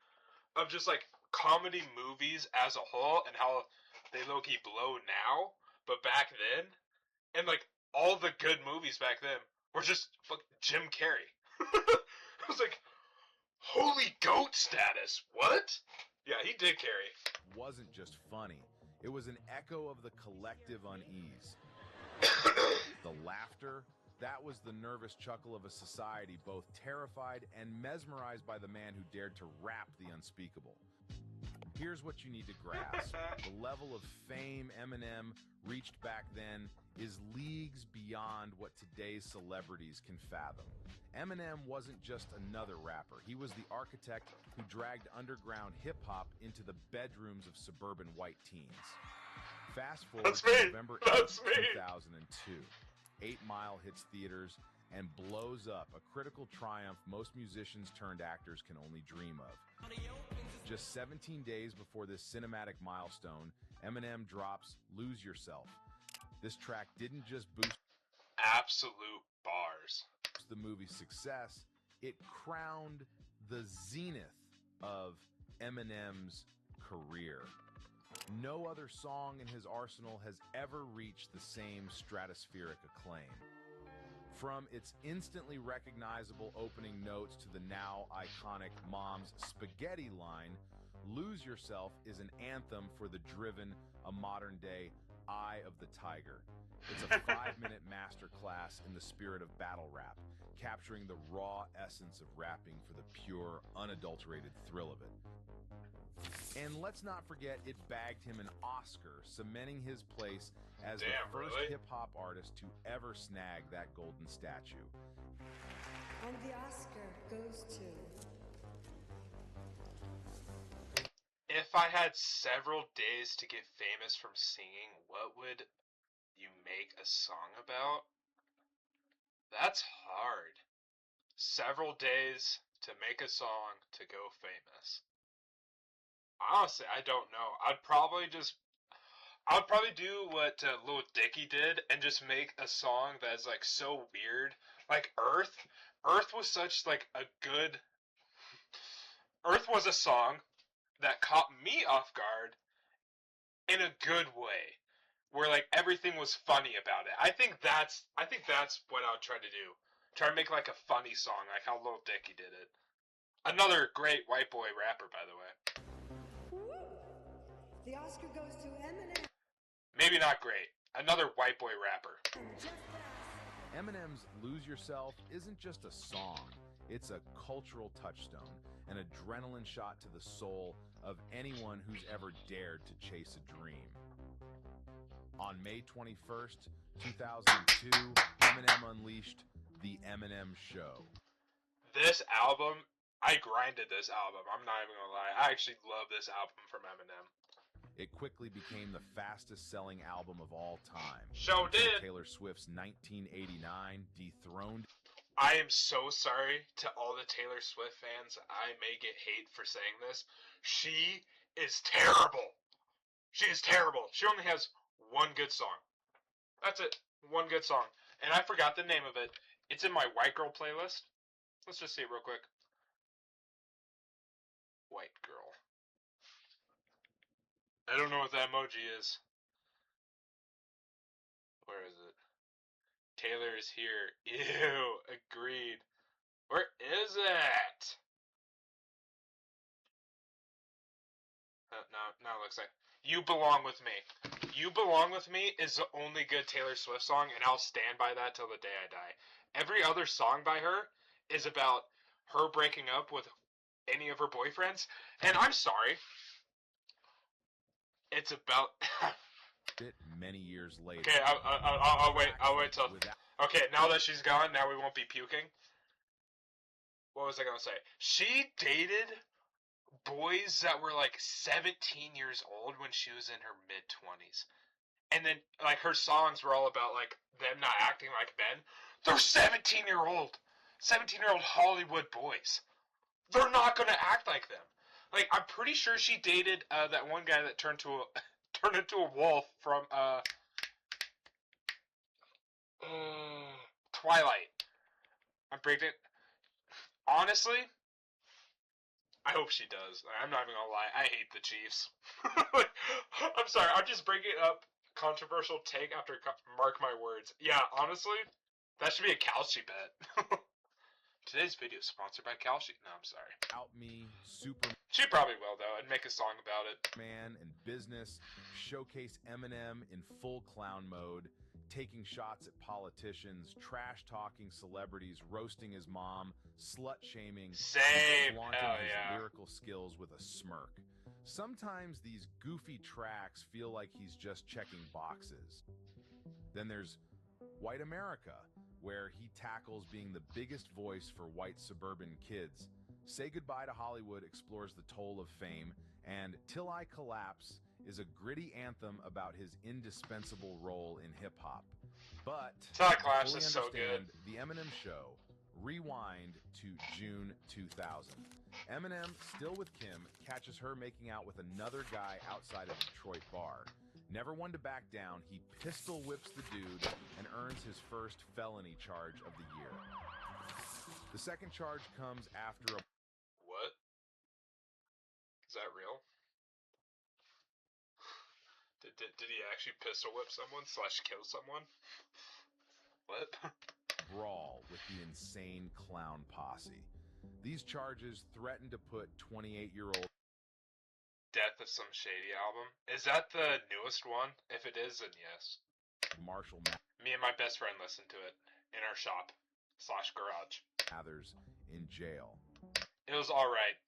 of just, like, comedy movies as a whole, and how they low-key blow now, but back then, and, like, all the good movies back then were just fucking Jim Carrey. I was like, holy goat status, what? Yeah, he did carry. Wasn't just funny. It was an echo of the collective unease. The laughter, that was the nervous chuckle of a society both terrified and mesmerized by the man who dared to rap the unspeakable. Here's what you need to grasp. The level of fame Eminem reached back then is leagues beyond what today's celebrities can fathom. Eminem wasn't just another rapper. He was the architect who dragged underground hip-hop into the bedrooms of suburban white teens. Fast forward to November 8th, 2002. 8 Mile hits theaters and blows up, a critical triumph most musicians turned actors can only dream of. Just 17 days before this cinematic milestone, Eminem drops Lose Yourself. This track didn't just boost absolute bars the movie's success, it crowned the zenith of Eminem's career. No other song in his arsenal has ever reached the same stratospheric acclaim. From its instantly recognizable opening notes to the now iconic Mom's Spaghetti line, Lose Yourself is an anthem for the driven, a modern-day Eye of the Tiger. It's a 5-minute masterclass in the spirit of battle rap, capturing the raw essence of rapping for the pure, unadulterated thrill of it. And let's not forget it bagged him an Oscar, cementing his place as the first hip-hop artist to ever snag that golden statue. And the Oscar goes to... If I had several days to get famous from singing, what would you make a song about? That's hard. Several days to make a song to go famous. Honestly, I don't know. I'd probably do what Lil Dicky did and just make a song that's like so weird. Like Earth. Earth was such like a good... Earth was a song that caught me off guard in a good way, where like everything was funny about it. I think that's what I would try to do. Try to make like a funny song, like how Lil Dicky did it. Another great white boy rapper, by the way. The Oscar goes to Eminem. Maybe not great. Another white boy rapper. Eminem's Lose Yourself isn't just a song. It's a cultural touchstone, an adrenaline shot to the soul of anyone who's ever dared to chase a dream. On May 21st, 2002, Eminem unleashed The Eminem Show. This album I grinded this album. I'm not even gonna lie. I actually love this album from Eminem. It quickly became the fastest-selling album of all time. Show did. Taylor Swift's 1989 dethroned. I am so sorry to all the Taylor Swift fans. I may get hate for saying this. She is terrible. She is terrible. She only has one good song. That's it. One good song. And I forgot the name of it. It's in my White Girl playlist. Let's just see it real quick. White Girl. I don't know what that emoji is. Where is it? Taylor is here. Ew. Agreed. Where is it? Now it looks like You Belong With Me. You Belong With Me is the only good Taylor Swift song, and I'll stand by that till the day I die. Every other song by her is about her breaking up with any of her boyfriends, and I'm sorry. It's about... Many years later. Okay, I'll wait till... Okay, now that she's gone, now we won't be puking. What was I gonna say? She dated boys that were like 17 years old when she was in her mid-20s. And then, like, her songs were all about, like, them not acting like men. They're 17-year-old Hollywood boys. They're not gonna act like them. Like, I'm pretty sure she dated that one guy that turned into a wolf from Twilight. I'm breaking. Honestly, I hope she does. I'm not even gonna lie. I hate the Chiefs. I'm sorry. I'm just bringing up controversial take after mark my words. Yeah, honestly, that should be a Kalshi bet. Today's video is sponsored by Kalshi. No, I'm sorry. Out Me, Super. She probably will though, and make a song about it. Man and Business showcase Eminem in full clown mode, taking shots at politicians, trash talking celebrities, roasting his mom, slut shaming, flaunting his lyrical skills with a smirk. Sometimes these goofy tracks feel like he's just checking boxes. Then there's White America, where he tackles being the biggest voice for white suburban kids. Say Goodbye to Hollywood explores the toll of fame, and Till I Collapse is a gritty anthem about his indispensable role in hip-hop. But Till I Collapse is so good. The Eminem Show, rewind to June 2000. Eminem, still with Kim, catches her making out with another guy outside a Detroit bar. Never one to back down, he pistol whips the dude and earns his first felony charge of the year. The second charge comes after a... What? Is that real? Did he actually pistol whip someone / kill someone? What? Brawl with the insane clown posse. These charges threaten to put 28-year-old... Death of Some Shady album. Is that the newest one? If it is, then yes. Marshall Me and my best friend listened to it in our shop / garage. Others in jail. It was alright.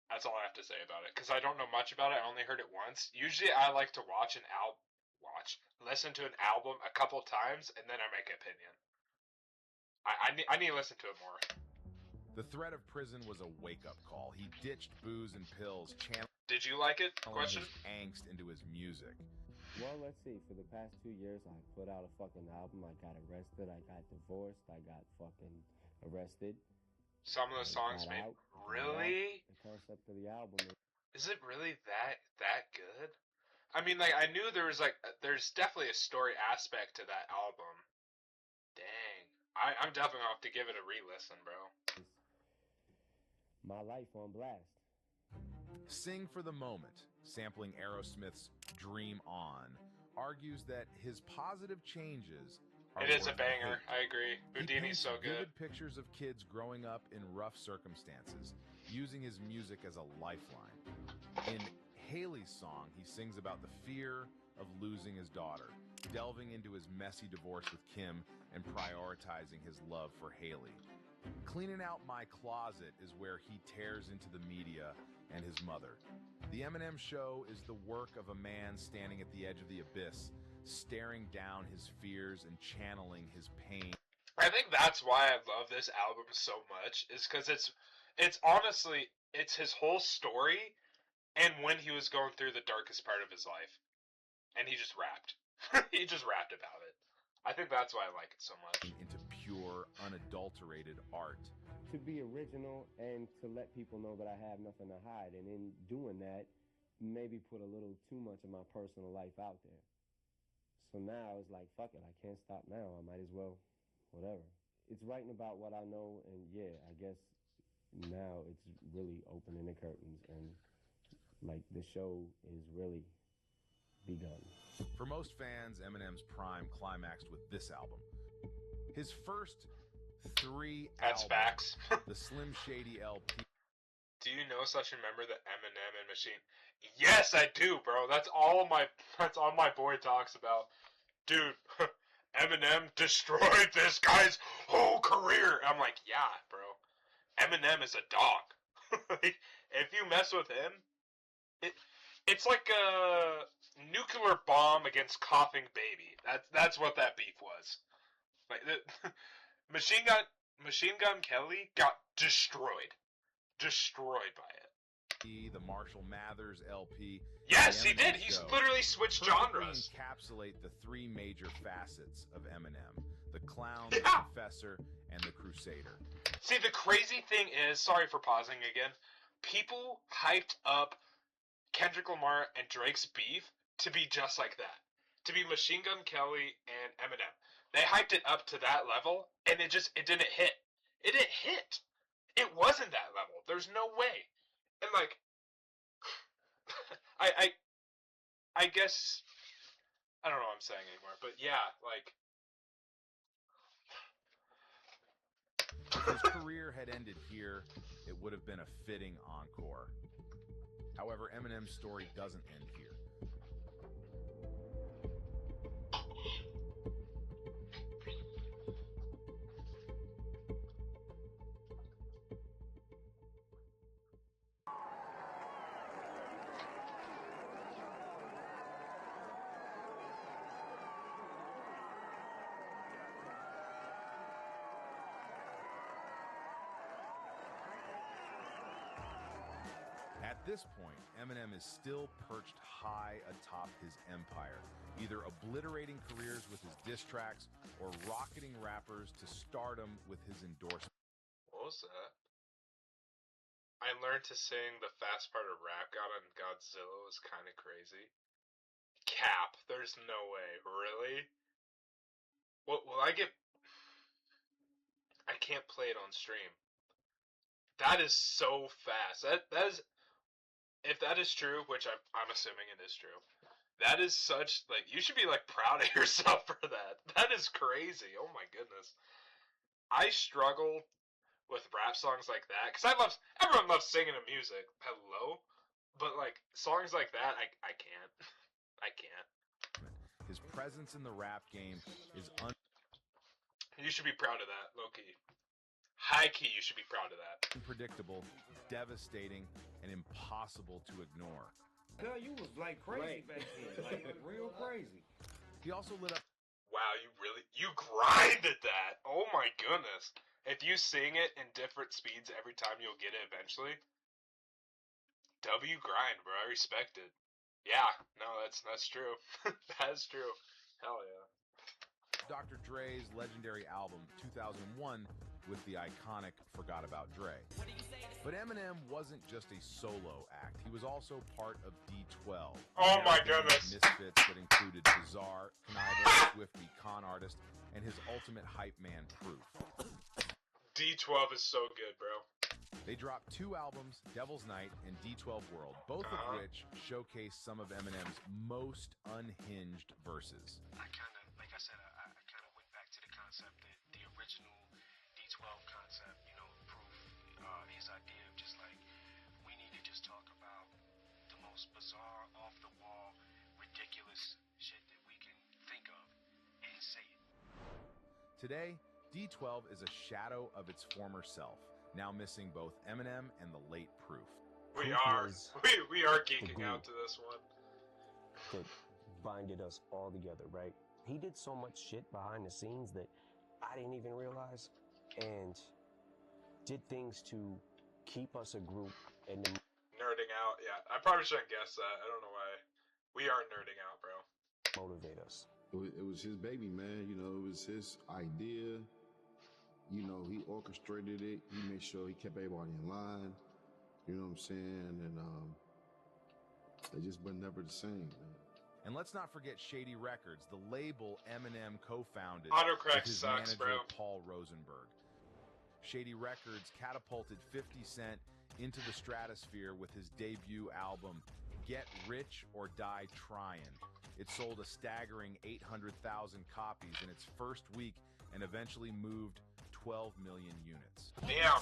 That's all I have to say about it, because I don't know much about it. I only heard it once. Usually I like to listen to an album a couple times, and then I make an opinion. I need to listen to it more. The threat of prison was a wake-up call. He ditched booze and pills, Did you like it? His angst into his music. Well, let's see. For the past 2 years, I put out a fucking album. I got arrested. I got divorced. I got fucking arrested. Some of the songs made... Really? The concept of the album is it really that good? I mean, like, I knew there's definitely a story aspect to that album. Dang. I'm definitely gonna have to give it a re-listen, bro. My life on blast. Sing for the Moment, sampling Aerosmith's Dream On, argues that his positive changes are... It is a banger, I agree. Houdini's so good. Vivid pictures of kids growing up in rough circumstances, using his music as a lifeline. In Haley's song, he sings about the fear of losing his daughter, delving into his messy divorce with Kim, and prioritizing his love for Haley. Cleaning Out My Closet is where he tears into the media and his mother. The Eminem Show is the work of a man standing at the edge of the abyss, staring down his fears and channeling his pain. I think that's why I love this album so much, is because it's It's honestly, it's his whole story, and when he was going through the darkest part of his life, and he just rapped. He just rapped about it. I think that's why I like it so much. Into pure, unadulterated art. To be original and to let people know that I have nothing to hide, and in doing that, maybe put a little too much of my personal life out there. So now it's like, fuck it, I can't stop now. I might as well, whatever. It's writing about what I know, and yeah, I guess now it's really opening the curtains, and like the show is really begun. For most fans, Eminem's prime climaxed with this album. His first 3 That's albums, facts. the Slim Shady LP. Do you know such a member that Eminem and Machine? Yes, I do, bro. That's all my boy talks about. Dude, Eminem destroyed this guy's whole career. I'm like, yeah, bro. Eminem is a dog. Like, if you mess with him, it's like a nuclear bomb against coughing baby. That's what that beef was. Like Machine Gun Kelly got destroyed by it. The Marshall Mathers LP. Yes, he did. He's literally switched genres. Encapsulate the 3 major facets of Eminem: the clown, the confessor, and the crusader. See, the crazy thing is, sorry for pausing again, people hyped up Kendrick Lamar and Drake's beef to be just like that. To be Machine Gun Kelly and Eminem. They hyped it up to that level, and it didn't hit. It didn't hit. It wasn't that level. There's no way. And like, I guess, I don't know what I'm saying anymore, but yeah, like. If his career had ended here, it would have been a fitting encore. However, Eminem's story doesn't end here. At this point, Eminem is still perched high atop his empire, either obliterating careers with his diss tracks or rocketing rappers to stardom with his endorsement. What was that? I learned to sing the fast part of Rap God on Godzilla was kind of crazy. Cap, there's no way. Really? What will I get? I can't play it on stream. That is so fast. That is, if that is true, which I'm assuming it is true, that is such, like, you should be, like, proud of yourself for that. That is crazy. Oh my goodness. I struggle with rap songs like that, because everyone loves singing and music. Hello? But, like, songs like that, I can't. I can't. His presence in the rap game is You should be proud of that, low-key. High-key, you should be proud of that. Unpredictable, devastating, and impossible to ignore. Girl, you was like crazy back then, like real crazy. He also lit up. Wow, you grinded that. Oh my goodness. If you sing it in different speeds every time, you'll get it eventually. W grind, bro. I respect it. Yeah, no, that's true. That's true. Hell yeah. Dr. Dre's legendary album 2001 with the iconic Forgot About Dre. But Eminem wasn't just a solo act. He was also part of D12. Oh my goodness. Misfits that included Bizarre, Conniver, Swifty, Con Artist, and his ultimate hype man, Proof. D12 is so good, bro. They dropped 2 albums, Devil's Night and D12 World, both of which showcase some of Eminem's most unhinged verses. I kind of, like I said, I kind of went back to the concept that the original D12 concept, you know, Proof, his idea of just like, we need to just talk about the most bizarre, off-the-wall, ridiculous shit that we can think of and say it. Today, D12 is a shadow of its former self, now missing both Eminem and the late Proof. We are geeking out to this one. That binded us all together, right? He did so much shit behind the scenes that I didn't even realize, and did things to keep us a group and to Nerding out, yeah. I probably shouldn't guess that. I don't know why. We are nerding out, bro. motivate us. It was his baby, man. You know, it was his idea. You know, he orchestrated it. He made sure he kept everybody in line. You know what I'm saying? And they just were never the same, man. And let's not forget Shady Records, the label Eminem co-founded Autocorrect with his sucks, manager bro. Paul Rosenberg. Shady Records catapulted 50 Cent into the stratosphere with his debut album, Get Rich or Die Tryin'. It sold a staggering 800,000 copies in its first week and eventually moved 12 million units. Damn.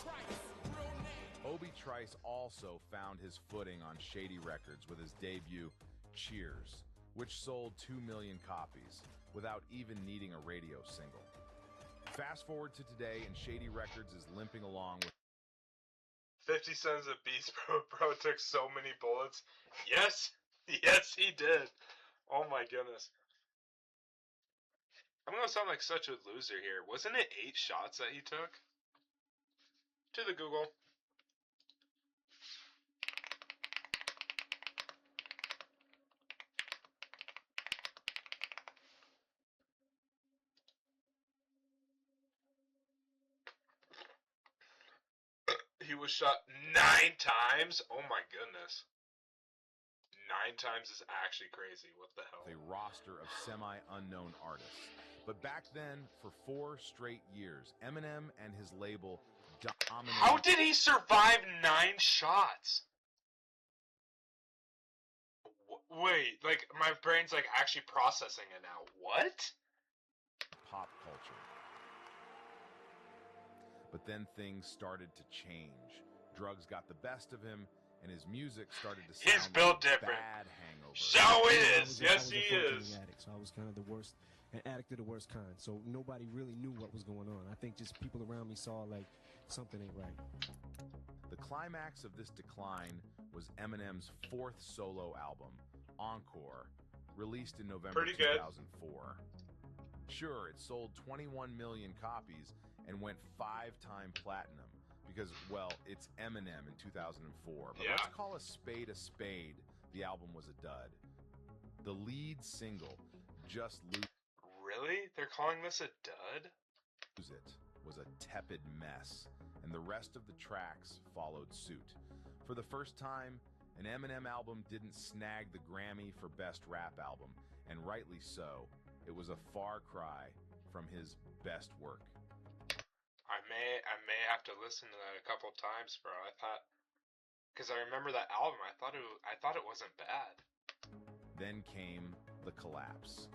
Obi Trice also found his footing on Shady Records with his debut, Cheers, which sold 2 million copies without even needing a radio single. Fast forward to today, and Shady Records is limping along with 50 Cent's a beast, bro. Bro took so many bullets. Yes. Yes, he did. Oh my goodness. I'm gonna sound like such a loser here. Wasn't it 8 shots that he took? To the Google. He was shot 9 times? Oh my goodness. 9 times is actually crazy. What the hell? a roster of semi-unknown artists. But back then, for 4 straight years, Eminem and his label dominated. How did he survive 9 shots? Wait, like, my brain's, like, actually processing it now. What? Pop culture. But then things started to change. Drugs got the best of him, and his music started to sound He's built like different. bad hangover. So is. Yes, he is. Addict, so I was kind of the worst, an addict of the worst kind. So nobody really knew what was going on. I think just people around me saw like something ain't right. The climax of this decline was Eminem's 4th solo album, Encore, released in November 2004. Sure, it sold 21 million copies and went 5-time platinum because, well, it's Eminem in 2004. But let's call a spade, the album was a dud. The lead single, Just Lose Really? They're calling this a dud? It was a tepid mess, and the rest of the tracks followed suit. For the first time, an Eminem album didn't snag the Grammy for Best Rap Album, and rightly so. It was a far cry from his best work. I may have to listen to that a couple times, bro. I thought, because I remember that album, I thought it wasn't bad. Then came the collapse.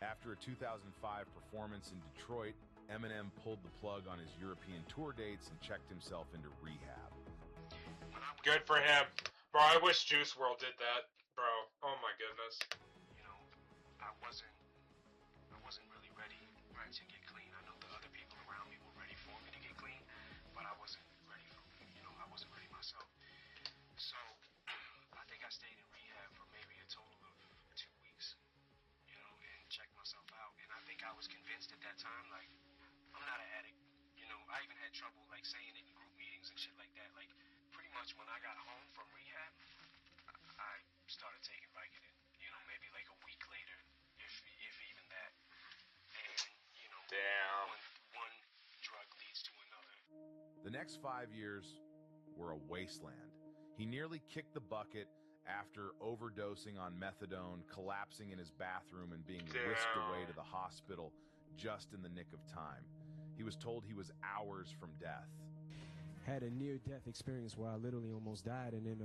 After a 2005 performance in Detroit, Eminem pulled the plug on his European tour dates and checked himself into rehab. Good for him. Bro, I wish Juice WRLD did that, bro. Oh my goodness. You know, I wasn't really ready, right, to get clean. I know the other people around me were ready for me to get clean, but I wasn't ready for, I wasn't ready myself. So, I think I stayed in rehab for maybe a total of 2 weeks, and checked myself out. And I think I was convinced at that time, like, I'm not an addict. I even had trouble, like, saying it in group meetings and shit like that. Like, pretty much when I got home from rehab, I started taking Vicodin, maybe like a week later, if even that. And, damn. One drug leads to another. The next 5 years were a wasteland. He nearly kicked the bucket after overdosing on methadone, collapsing in his bathroom, and being whisked away to the hospital just in the nick of time. He was told he was hours from death. Had a near-death experience where I literally almost died, and then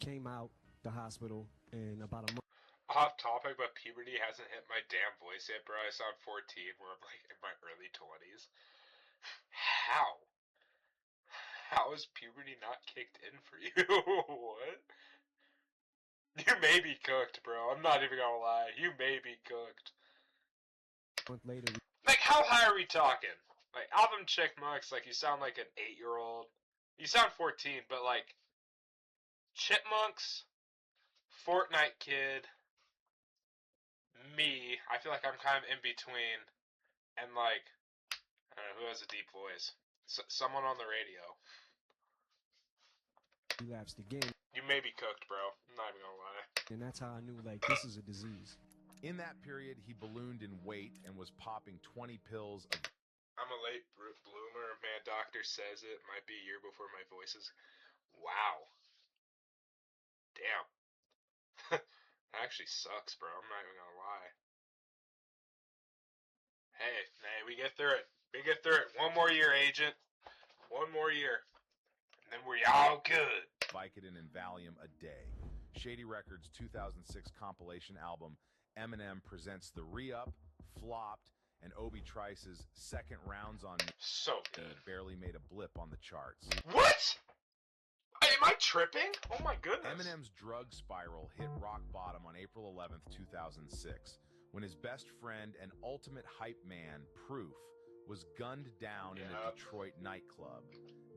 came out the hospital in about a month. Off topic, but puberty hasn't hit my damn voice yet, bro. I sound 14 where I'm like in my early 20s. How? How is puberty not kicked in for you? What? You may be cooked, bro. I'm not even gonna lie. You may be cooked. A month later. Like, how high are we talking? Like, album Chickmunks, like, you sound like an 8-year-old. You sound 14, but, like, Chipmunks, Fortnite Kid, me, I feel like I'm kind of in between, and, like, I don't know, who has a deep voice? Someone on the radio. Relapsed again. You may be cooked, bro. I'm not even gonna lie. And that's how I knew, like, this is a disease. In that period, he ballooned in weight and was popping 20 pills of... I'm a late bloomer. Man, doctor says it might be a year before my voice is... Wow. Damn. That actually sucks, bro. I'm not even gonna lie. Hey, we get through it. We get through it. One more year, Agent. One more year. And then we're all good. Vicodin and Valium a day. Shady Records' 2006 compilation album, Eminem Presents the Re-Up, flopped, and Obi Trice's Second Rounds on Me so good. Barely made a blip on the charts. What? Am I tripping? Oh my goodness. Eminem's drug spiral hit rock bottom on April 11th, 2006, when his best friend and ultimate hype man, Proof, was gunned down in a Detroit nightclub.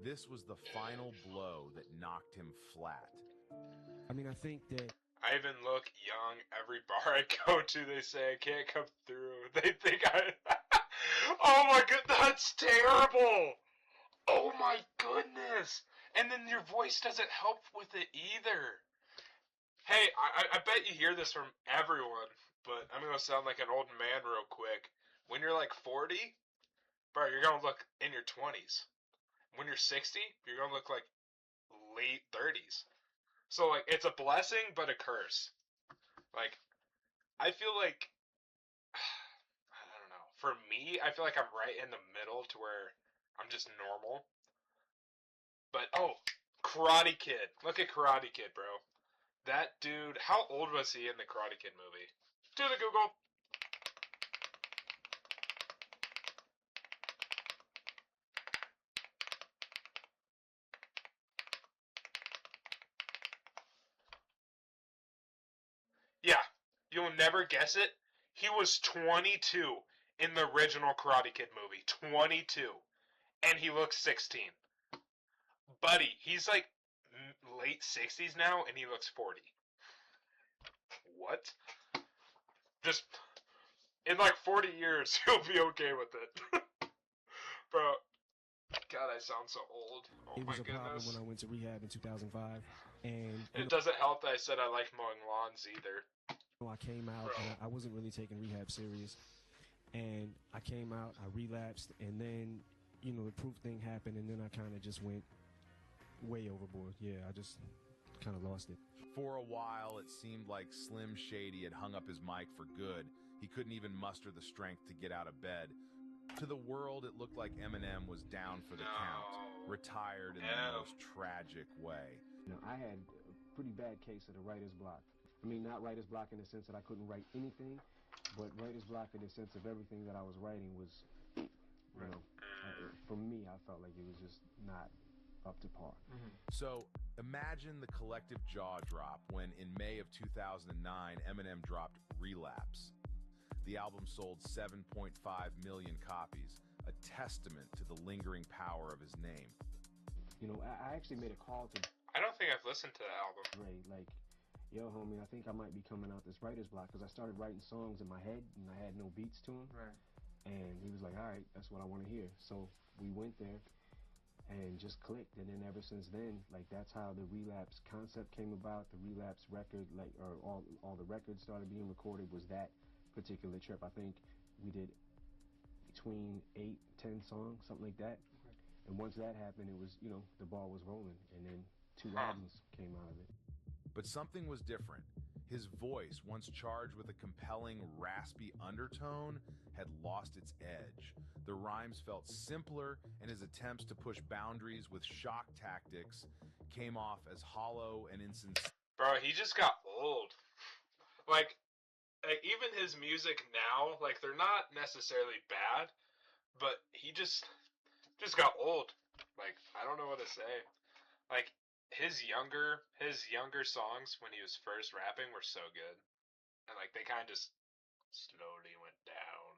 This was the final blow that knocked him flat. I mean, I think that... I even look young. Every bar I go to, they say I can't come through. They think I... Oh my god, that's terrible! Oh my goodness! And then your voice doesn't help with it either. Hey, I bet you hear this from everyone, but I'm gonna sound like an old man real quick. When you're like 40, bro, you're gonna look in your 20s. When you're 60, you're gonna look like late 30s. So, like, it's a blessing, but a curse. Like, I feel like, I don't know. For me, I feel like I'm right in the middle to where I'm just normal. But, oh, Karate Kid. Look at Karate Kid, bro. That dude, how old was he in the Karate Kid movie? Do the Google. Yeah, you'll never guess it. He was 22 in the original Karate Kid movie. 22. And he looks 16. Buddy, he's like late 60s now, and he looks 40. What? Just, in like 40 years, he'll be okay with it. Bro, God, I sound so old. Oh it my was a goodness. problem when I went to rehab in 2005. And it doesn't help that I said I like mowing lawns either. I came out, and I wasn't really taking rehab serious. And I came out, I relapsed, and then, you know, the Proof thing happened, and then I kind of just went way overboard. Yeah, I just kind of lost it. For a while, it seemed like Slim Shady had hung up his mic for good. He couldn't even muster the strength to get out of bed. To the world, it looked like Eminem was down for the count, retired in the most tragic way. You know, I had a pretty bad case of the writer's block. I mean, not writer's block in the sense that I couldn't write anything, but writer's block in the sense of everything that I was writing was, you know, for me, I felt like it was just not up to par. So imagine the collective jaw drop when in May of 2009, Eminem dropped Relapse. The album sold 7.5 million copies, a testament to the lingering power of his name. You know, I actually made a call to... I don't think I've listened to the album. Ray, like, yo, homie, I think I might be coming out this writer's block, because I started writing songs in my head, and I had no beats to them. Right. And he was like, all right, that's what I want to hear. So we went there and just clicked, and then ever since then, like, that's how the Relapse concept came about. The Relapse record, like, or all the records started being recorded was that particular trip. I think we did between 8-10 songs, something like that. Okay. And once that happened, it was, you know, the ball was rolling, and then 2 albums came out of it. But something was different. His voice, once charged with a compelling, raspy undertone, had lost its edge. The rhymes felt simpler, and his attempts to push boundaries with shock tactics came off as hollow and insincere. Bro, he just got old. Like, even his music now, like, they're not necessarily bad, but he just got old. Like, I don't know what to say. Like, his younger songs when he was first rapping were so good. And, like, they kind of just slowly went down.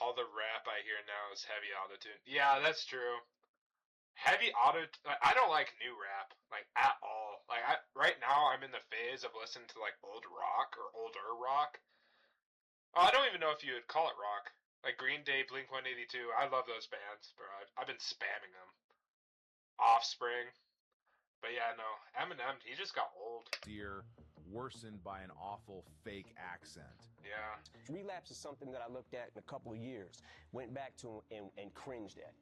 All the rap I hear now is heavy autotune. Yeah, that's true. Heavy I don't like new rap, like, at all. Like, right now I'm in the phase of listening to, like, old rock or older rock. Oh, I don't even know if you would call it rock. Like Green Day, Blink-182. I love those bands, bro. I've been spamming them. Offspring. But yeah, no. Eminem, he just got old. Dear, worsened by an awful fake accent. Yeah. Relapse is something that I looked at in a couple of years, went back to and cringed at.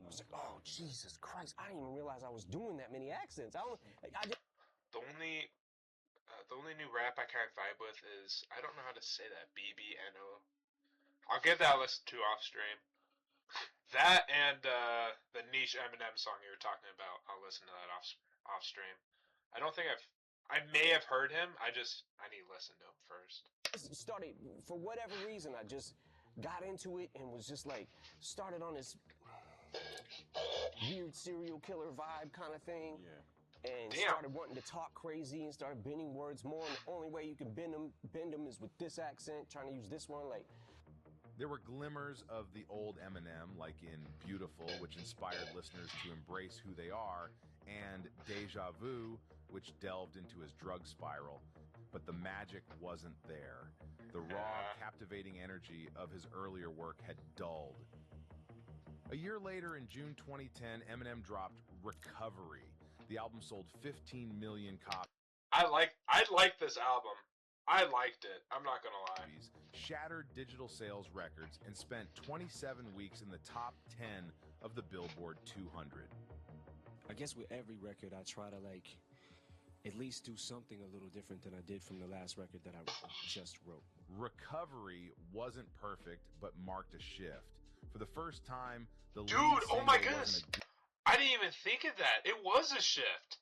I was like, oh, Jesus Christ, I didn't even realize I was doing that many accents. The only new rap I kind of vibe with is, I don't know how to say that, BBNO. I'll give that a listen to off stream. That and the niche Eminem song you were talking about, I'll listen to that off stream. I don't think I may have heard him, I need to listen to him first. Started, for whatever reason, I just got into it and was just like, started on this weird serial killer vibe kind of thing. Yeah. And started wanting to talk crazy and started bending words more. And the only way you can bend them is with this accent, trying to use this one. Like, there were glimmers of the old Eminem, like in Beautiful, which inspired listeners to embrace who they are, and Deja Vu, which delved into his drug spiral. But the magic wasn't there. The raw, captivating energy of his earlier work had dulled. A year later, in June 2010, Eminem dropped Recovery. The album sold 15 million copies. I like this album. I liked it. I'm not gonna lie. Shattered digital sales records and spent 27 weeks in the top 10 of the Billboard 200. I guess with every record, I try to at least do something a little different than I did from the last record that I just wrote. Recovery wasn't perfect, but marked a shift. For the first time, the lead Dude, oh my single goodness. wasn't I didn't even think of that. It was a shift.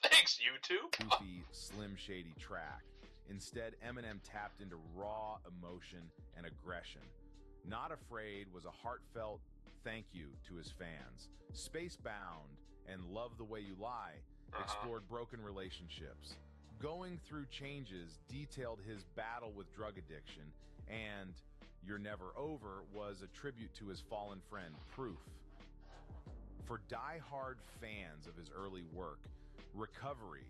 Thanks, YouTube. goofy, Slim Shady track. Instead, Eminem tapped into raw emotion and aggression. Not Afraid was a heartfelt thank you to his fans. Spacebound and Love the Way You Lie explored broken relationships. Going Through Changes detailed his battle with drug addiction, and You're Never Over was a tribute to his fallen friend, Proof. For die-hard fans of his early work, Recovery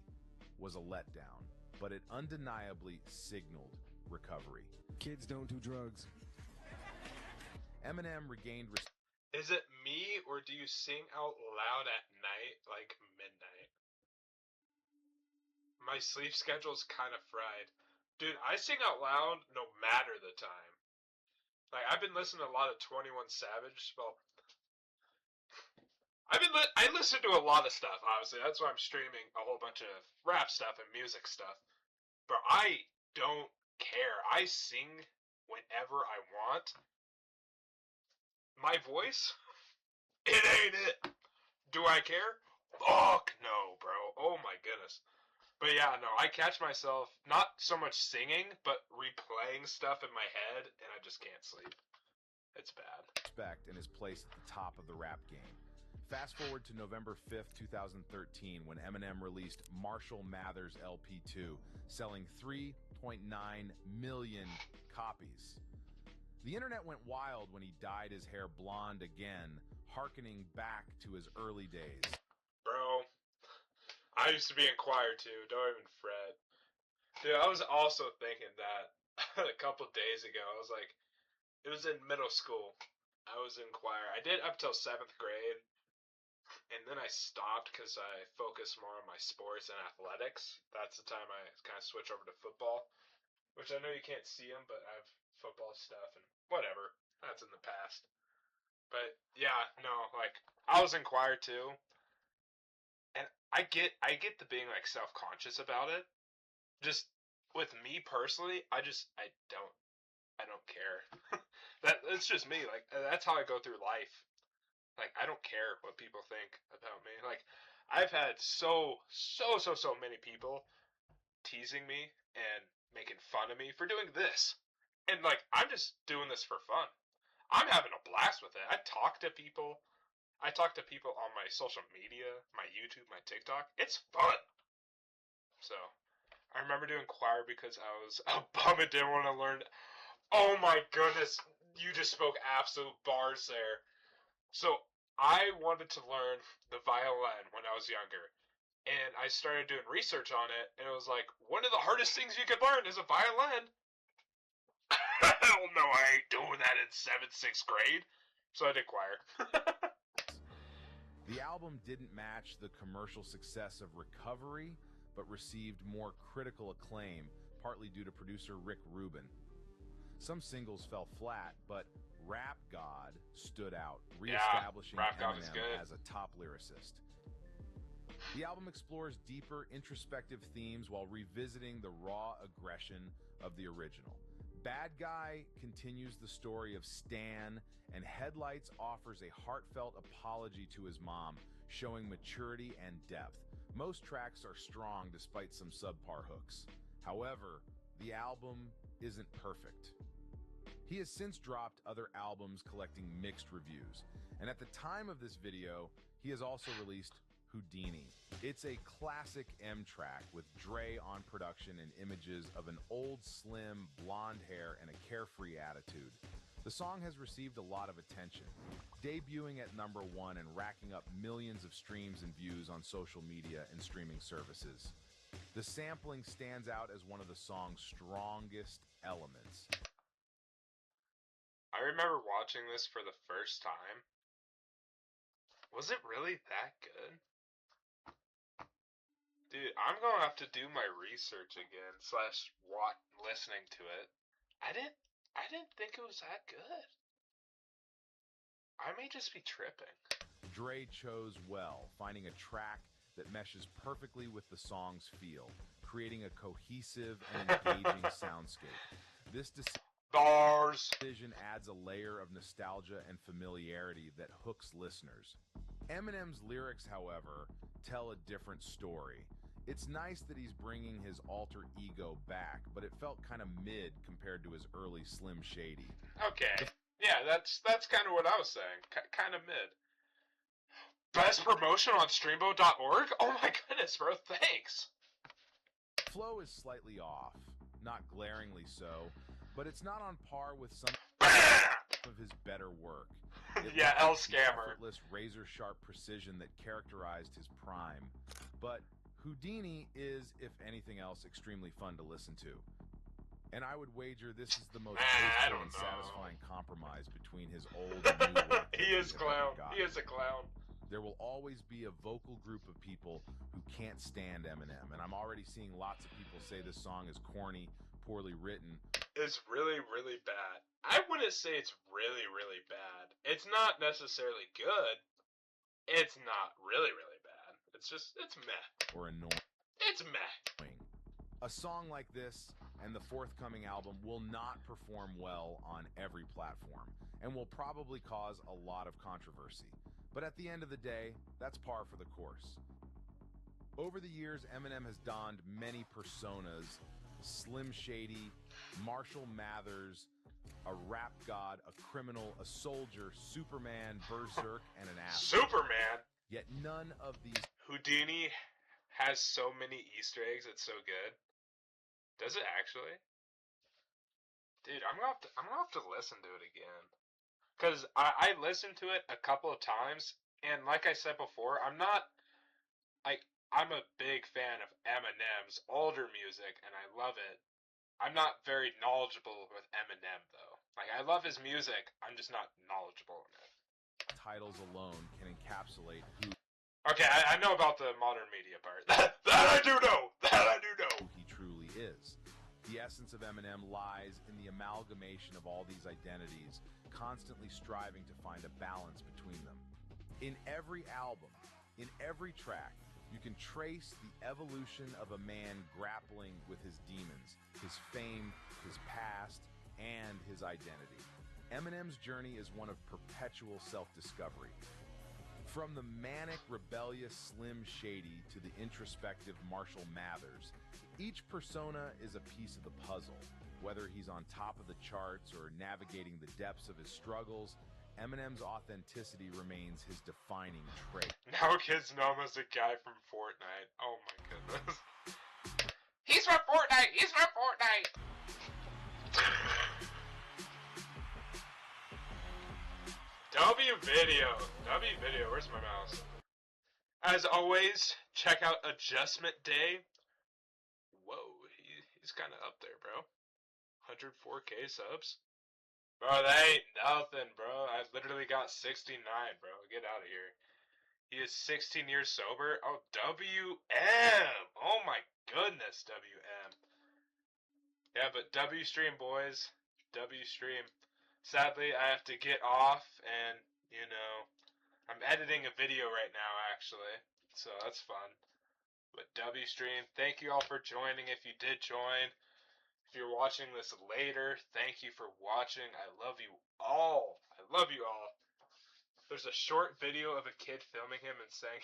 was a letdown, but it undeniably signaled recovery. Kids don't do drugs. Eminem regained... Is it me, or do you sing out loud at night, like midnight? My sleep schedule's kind of fried. Dude, I sing out loud no matter the time. Like, I've been listening to a lot of 21 Savage. Well, I listen to a lot of stuff, obviously. That's why I'm streaming a whole bunch of rap stuff and music stuff. But I don't care. I sing whenever I want. My voice? It ain't it. Do I care? Fuck no, bro. Oh my goodness. But yeah, no, I catch myself not so much singing, but replaying stuff in my head, and I just can't sleep. It's bad. Respect and his place at the top of the rap game. Fast forward to November 5th, 2013, when Eminem released Marshall Mathers LP2, selling 3.9 million copies. The internet went wild when he dyed his hair blonde again, hearkening back to his early days. Bro, I used to be in choir too, don't even fret. Dude, I was also thinking that a couple days ago. I was like, it was in middle school. I was in choir. I did up till 7th grade, and then I stopped because I focused more on my sports and athletics. That's the time I kind of switched over to football, which I know you can't see them, but I have football stuff and whatever. That's in the past. But yeah, no, like I was in choir too, and I get the being like self-conscious about it. Just with me personally, I don't care. That's just me. Like that's how I go through life. Like I don't care what people think about me. Like I've had so many people teasing me and making fun of me for doing this. And like I'm just doing this for fun. I'm having a blast with it. I talk to people on my social media, my YouTube, my TikTok. It's fun. So I remember doing choir because I was a bum and didn't want to learn. Oh my goodness, you just spoke absolute bars there. So I wanted to learn the violin when I was younger. And I started doing research on it, and it was like, one of the hardest things you could learn is a violin. hell no, I ain't doing that in 7th, 6th grade. So I did choir. The album didn't match the commercial success of Recovery, but received more critical acclaim, partly due to producer Rick Rubin. Some singles fell flat, but Rap God stood out, reestablishing Eminem as a top lyricist. The album explores deeper, introspective themes while revisiting the raw aggression of the original. Bad Guy continues the story of Stan, and Headlights offers a heartfelt apology to his mom, showing maturity and depth. Most tracks are strong despite some subpar hooks. However, the album isn't perfect. He has since dropped other albums collecting mixed reviews, and at the time of this video, he has also released Houdini. It's a classic M track with Dre on production and images of an old, slim, blonde hair and a carefree attitude. The song has received a lot of attention, debuting at #1 and racking up millions of streams and views on social media and streaming services. The sampling stands out as one of the song's strongest elements. I remember watching this for the first time. Was it really that good? Dude, I'm gonna have to do my research again / listening to it. I didn't think it was that good. I may just be tripping. Dre chose well, finding a track that meshes perfectly with the song's feel, creating a cohesive and engaging soundscape. This decision adds a layer of nostalgia and familiarity that hooks listeners. Eminem's lyrics, however, tell a different story. It's nice that he's bringing his alter ego back, but it felt kind of mid compared to his early Slim Shady. Okay. Yeah, that's kind of what I was saying. Kind of mid. Best promotion on Streambo.org? Oh my goodness, bro, thanks! Flow is slightly off, not glaringly so, but it's not on par with some of his better work. Yeah, L Scammer. Effortless, razor-sharp precision that characterized his prime. But Houdini is, if anything else, extremely fun to listen to. And I would wager this is the most tasteful and satisfying compromise between his old and new work. He is clown. He is a clown. There will always be a vocal group of people who can't stand Eminem, and I'm already seeing lots of people say this song is corny, poorly written. It's really, really bad. I wouldn't say it's really, really bad. It's not necessarily good. It's not really, really bad. It's meh. Or annoying. It's meh. A song like this and the forthcoming album will not perform well on every platform, and will probably cause a lot of controversy. But at the end of the day, that's par for the course. Over the years, Eminem has donned many personas: Slim Shady, Marshall Mathers, a rap god, a criminal, a soldier, Superman, Berserk, and an athlete. Superman? Yet none of these... Houdini has so many Easter eggs, it's so good. Does it actually? Dude, I'm gonna have to listen to it again. Because I listened to it a couple of times, and like I said before, I'm a big fan of Eminem's older music, and I love it. I'm not very knowledgeable with Eminem, though. Like, I love his music, I'm just not knowledgeable in it. Titles alone can encapsulate who... Okay, I know about the modern media part. That I do know! That I do know! Who he truly is. The essence of Eminem lies in the amalgamation of all these identities, constantly striving to find a balance between them. In every album, in every track, you can trace the evolution of a man grappling with his demons, his fame, his past, and his identity. Eminem's journey is one of perpetual self-discovery. From the manic, rebellious Slim Shady to the introspective Marshall Mathers, each persona is a piece of the puzzle. Whether he's on top of the charts or navigating the depths of his struggles, Eminem's authenticity remains his defining trait. Now kids know him as a guy from Fortnite. Oh my goodness. He's from Fortnite! He's from Fortnite! W video, where's my mouse? As always, check out Adjustment Day. Whoa, he's kind of up there, bro. 104k subs. Bro, that ain't nothing, bro. I literally got 69, bro. Get out of here. He is 16 years sober. Oh, WM. Oh my goodness, WM. Yeah, but W stream, boys. W stream. Sadly, I have to get off, and I'm editing a video right now, actually, so that's fun. But W stream, thank you all for joining. If you did join, if you're watching this later, thank you for watching. I love you all. I love you all. There's a short video of a kid filming him and saying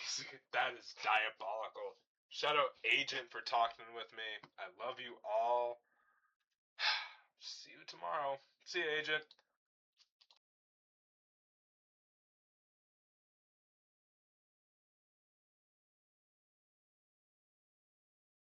that is diabolical. Shout out Agent for talking with me. I love you all. See you tomorrow. See you, Agent.